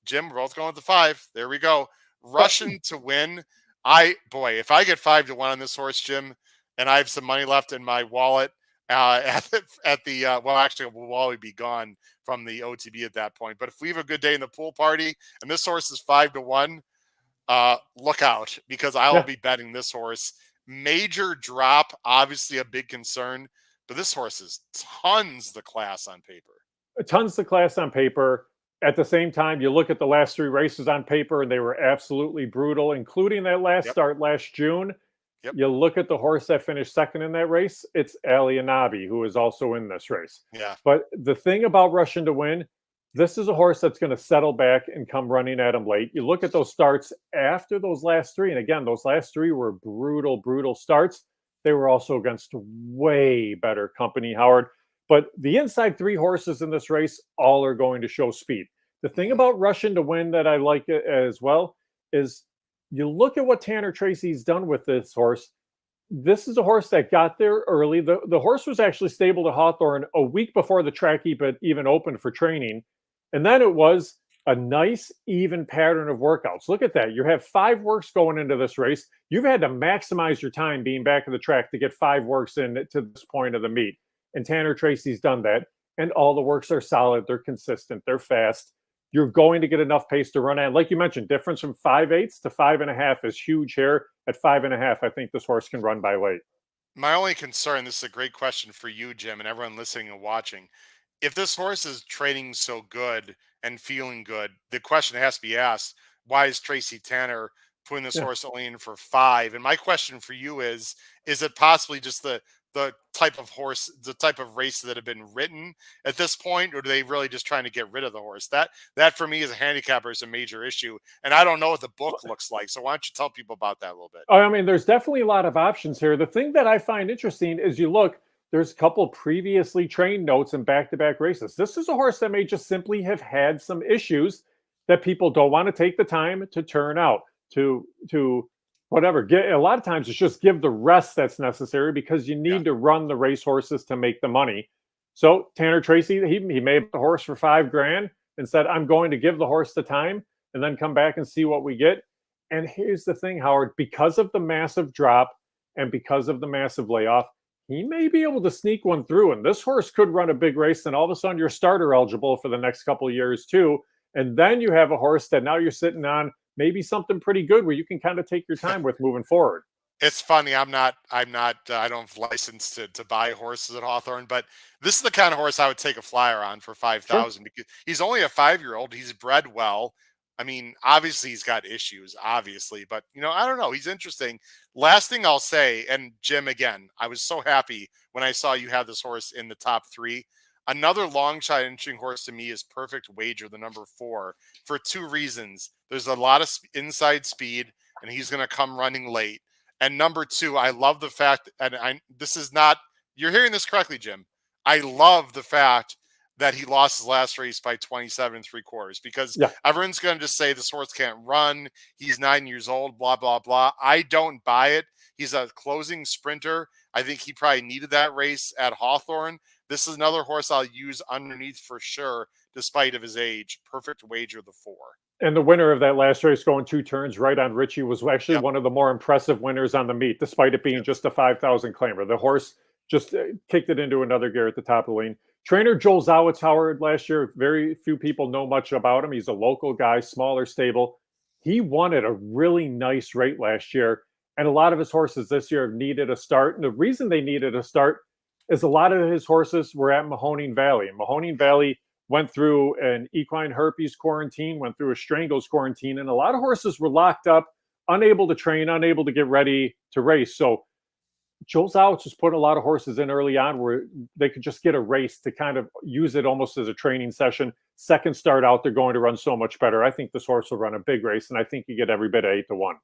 Jim, we're both going with the 5. There we go. Russian to win. If I get 5-1 on this horse, Jim, and I have some money left in my wallet we'll always be gone from the OTB at that point. But if we have a good day in the pool party and this horse is 5-1, look out, because I'll be betting this horse. Major drop, obviously a big concern, but this horse is tons the class on paper. Tons the class on paper. At the same time, you look at the last 3 races on paper, and they were absolutely brutal, including that last start last June. You look at the horse that finished second in that race, it's Ali Anabi, who is also in this race. But the thing about Russian to win, this is a horse that's going to settle back and come running at him late. You look at those starts after those last 3, and again, those last 3 were brutal starts. They were also against way better company, Howard. But the inside 3 horses in this race, all are going to show speed. The thing about Russian to win that I like as well is you look at what Tanner Tracy's done with this horse. This is a horse that got there early. The horse was actually stabled at Hawthorne a week before the track even opened for training. And then it was a nice, even pattern of workouts. Look at that. You have 5 works going into this race. You've had to maximize your time being back at the track to get 5 works in to this point of the meet. And Tanner Tracy's done that. And all the works are solid. They're consistent. They're fast. you're going to get enough pace to run at. Like you mentioned, difference from 5/8 to 5.5 is huge here. At 5.5, I think this horse can run by late. My only concern, this is a great question for you, Jim, and everyone listening and watching. If this horse is training so good and feeling good, the question has to be asked, why is Tracy Tanner putting this Yeah. horse only in for 5? And my question for you is it possibly just the type of horse, the type of race that have been written at this point, or do they really just trying to get rid of the horse? That for me as a handicapper is a major issue. And I don't know what the book looks like. So why don't you tell people about that a little bit? I mean, there's definitely a lot of options here. The thing that I find interesting is you look, there's a couple previously trained notes in back-to-back races. This is a horse that may just simply have had some issues that people don't want to take the time to turn out, to whatever. Get a lot of times it's just give the rest that's necessary because you need to run the racehorses to make the money. So Tanner Tracy, he made the horse for $5,000 and said, I'm going to give the horse the time and then come back and see what we get. And here's the thing, Howard, because of the massive drop and because of the massive layoff, he may be able to sneak one through. And this horse could run a big race. And all of a sudden you're starter eligible for the next couple of years too. And then you have a horse that now you're sitting on maybe something pretty good where you can kind of take your time with moving forward. It's funny. I don't have license to buy horses at Hawthorne, but this is the kind of horse I would take a flyer on for 5,000 because he's only a 5-year-old. He's bred well. I mean, obviously he's got issues, obviously, but I don't know. He's interesting. Last thing I'll say, and Jim, again, I was so happy when I saw you have this horse in the top 3. Another long shot interesting horse to me is Perfect Wager, the number 4, for 2 reasons. There's a lot of inside speed, and he's going to come running late. And number 2, I love the fact, and this is not, you're hearing this correctly, Jim. I love the fact that he lost his last race by 27 3/4 because everyone's going to just say this horse can't run. He's 9 years old, blah, blah, blah. I don't buy it. He's a closing sprinter. I think he probably needed that race at Hawthorne. This is another horse I'll use underneath for sure, despite of his age. Perfect Wager, the 4. And the winner of that last race going 2 turns right on Richie was actually one of the more impressive winners on the meet, despite it being just a 5,000 claimer. The horse just kicked it into another gear at the top of the lane. Trainer Joel Zawitz, Howard, last year, very few people know much about him. He's a local guy, smaller stable. He won at a really nice rate last year. And a lot of his horses this year have needed a start. And the reason they needed a start is a lot of his horses were at Mahoning Valley. And Mahoning Valley went through an equine herpes quarantine, went through a strangles quarantine. And a lot of horses were locked up, unable to train, unable to get ready to race. So Joel Zawitz was putting a lot of horses in early on where they could just get a race to kind of use it almost as a training session. Second start out, they're going to run so much better. I think this horse will run a big race, and I think you get every bit of 8-1.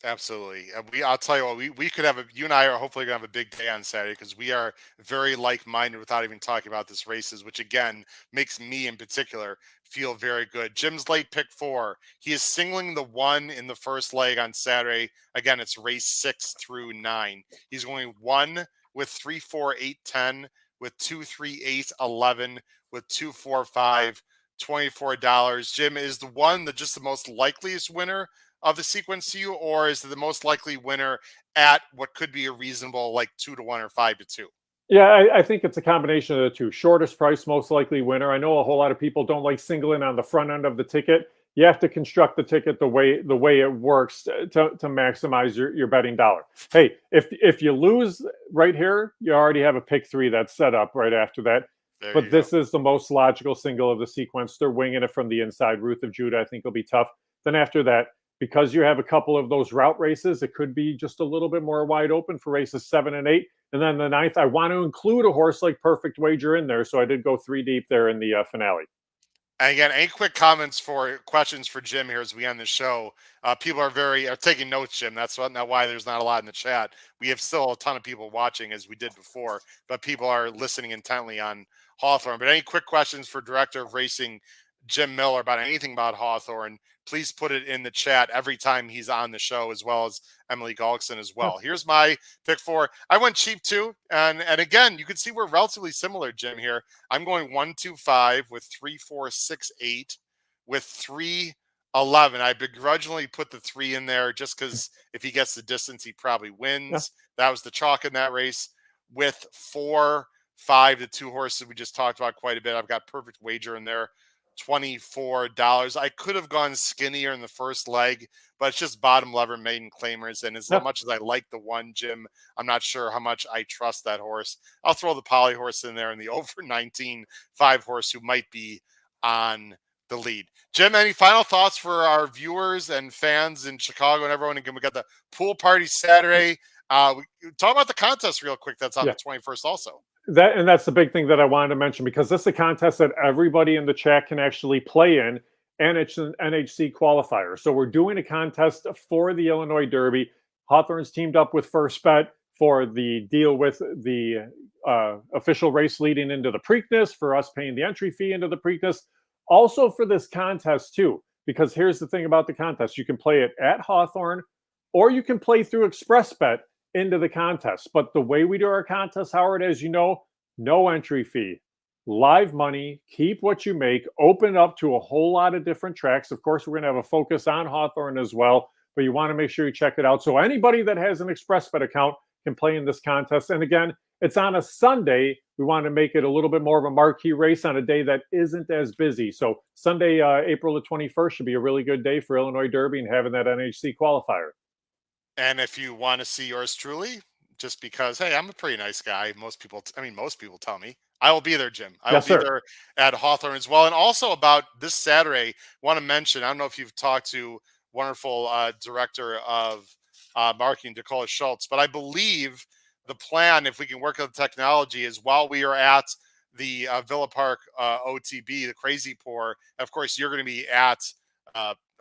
Absolutely. I'll tell you what, we could have you and I are hopefully going to have a big day on Saturday because we are very like-minded without even talking about this races, which again makes me in particular feel very good. Jim's late pick 4. He is singling the 1 in the first leg on Saturday. Again, it's race 6 through 9. He's going 1 with 3, 4, 8, 10, with 2, 3, 8, 11, with 2, 4, 5, $24. Jim, is the 1 just the most likeliest winner of the sequence to you, or is it the most likely winner at what could be a reasonable like 2-1 or 5-2? Yeah, I think it's a combination of the two. Shortest price, most likely winner. I know a whole lot of people don't like singling on the front end of the ticket. You have to construct the ticket the way it works to maximize your betting dollar. Hey, if you lose right here, you already have a pick 3 that's set up right after that. But this is the most logical single of the sequence. They're winging it from the inside. Ruth of Judah, I think, will be tough. Then after that, because you have a couple of those route races, it could be just a little bit more wide open for races 7 and 8. And then the 9th, I want to include a horse like Perfect Wager in there. So I did go 3 deep there in the finale. And again, any quick questions for Jim here as we end the show? People are taking notes, Jim. That's not why there's not a lot in the chat. We have still a ton of people watching as we did before, but people are listening intently on Hawthorne. But any quick questions for Director of Racing Jim Miller about anything about Hawthorne, please put it in the chat every time he's on the show, as well as Emily Galkson as well. Here's my pick 4. I went cheap too. And again, you can see we're relatively similar, Jim, here. I'm going 1, 2, 5 with 3, 4, 6, 8 with 3, 11. I begrudgingly put the 3 in there just because if he gets the distance, he probably wins. That was the chalk in that race. With 4, 5, the 2 horses we just talked about quite a bit. I've got Perfect Wager in there. $24. I could have gone skinnier in the first leg, but it's just bottom lever maiden claimers. And as much as I like the one, Jim, I'm not sure how much I trust that horse. I'll throw the Poly horse in there and the over 19 5 horse who might be on the lead. Jim, any final thoughts for our viewers and fans in Chicago and everyone? Again, we got the pool party Saturday. Talk about the contest real quick. That's on the 21st also. That's the big thing that I wanted to mention, because this is a contest that everybody in the chat can actually play in, and it's an NHC qualifier. So we're doing a contest for the Illinois Derby. Hawthorne's teamed up with First Bet for the deal with the official race leading into the Preakness, for us paying the entry fee into the Preakness. Also for this contest too, because here's the thing about the contest. You can play it at Hawthorne, or you can play through Express Bet into the contest. But the way we do our contest, Howard, as you know, no entry fee, live money, keep what you make, open up to a whole lot of different tracks. Of course, we're going to have a focus on Hawthorne as well, but you want to make sure you check it out. So anybody that has an Express Bet account can play in this contest. And again, it's on a Sunday. We want to make it a little bit more of a marquee race on a day that isn't as busy. So Sunday, April the 21st should be a really good day for Illinois Derby and having that NHC qualifier. And if you want to see yours truly, just because, hey, I'm a pretty nice guy. Most people tell me. I will be there, Jim. I will be there at Hawthorne as well. And also about this Saturday, want to mention, I don't know if you've talked to wonderful director of marketing, Dakota Schultz, but I believe the plan, if we can work on the technology, is while we are at the Villa Park OTB, the Crazy Pour, of course, you're going to be at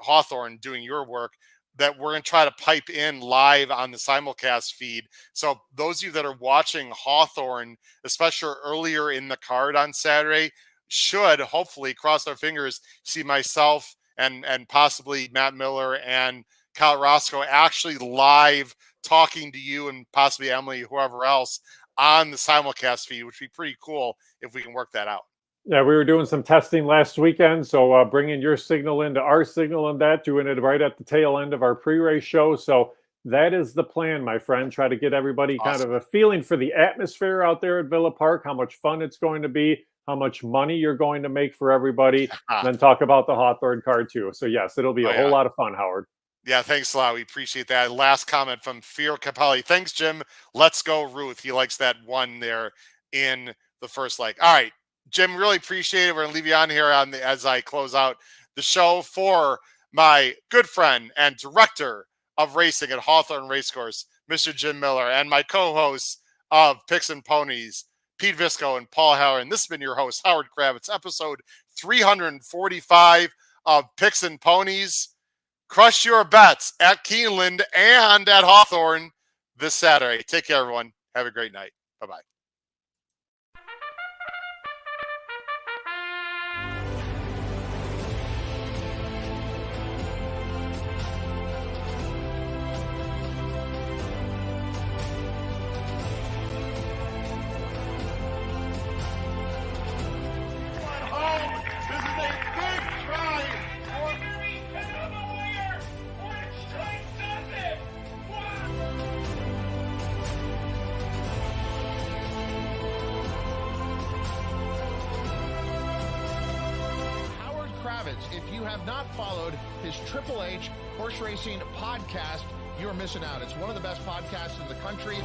Hawthorne doing your work, that we're going to try to pipe in live on the simulcast feed. So those of you that are watching Hawthorne, especially earlier in the card on Saturday, should hopefully, cross our fingers, see myself and possibly Matt Miller and Kyle Roscoe actually live talking to you and possibly Emily, whoever else, on the simulcast feed, which would be pretty cool if we can work that out. Yeah, we were doing some testing last weekend, so bringing your signal into our signal and that, doing it right at the tail end of our pre-race show. So that is the plan, my friend. Try to get everybody kind of a feeling for the atmosphere out there at Villa Park, how much fun it's going to be, how much money you're going to make for everybody, and then talk about the Hawthorne card too. So yes, it'll be a whole lot of fun, Howard. Yeah, thanks a lot. We appreciate that. Last comment from Fear Capelli. Thanks, Jim. Let's go, Ruth. He likes that one there in the first leg. All right, Jim, really appreciate it. We're going to leave you on here as I close out the show for my good friend and director of racing at Hawthorne Racecourse, Mr. Jim Miller, and my co-hosts of Picks and Ponies, Pete Visco and Paul Howard. And this has been your host, Howard Kravitz, episode 345 of Picks and Ponies. Crush your bets at Keeneland and at Hawthorne this Saturday. Take care, everyone. Have a great night. Bye-bye. If you have not followed his Triple H horse racing podcast, you're missing out. It's one of the best podcasts in the country.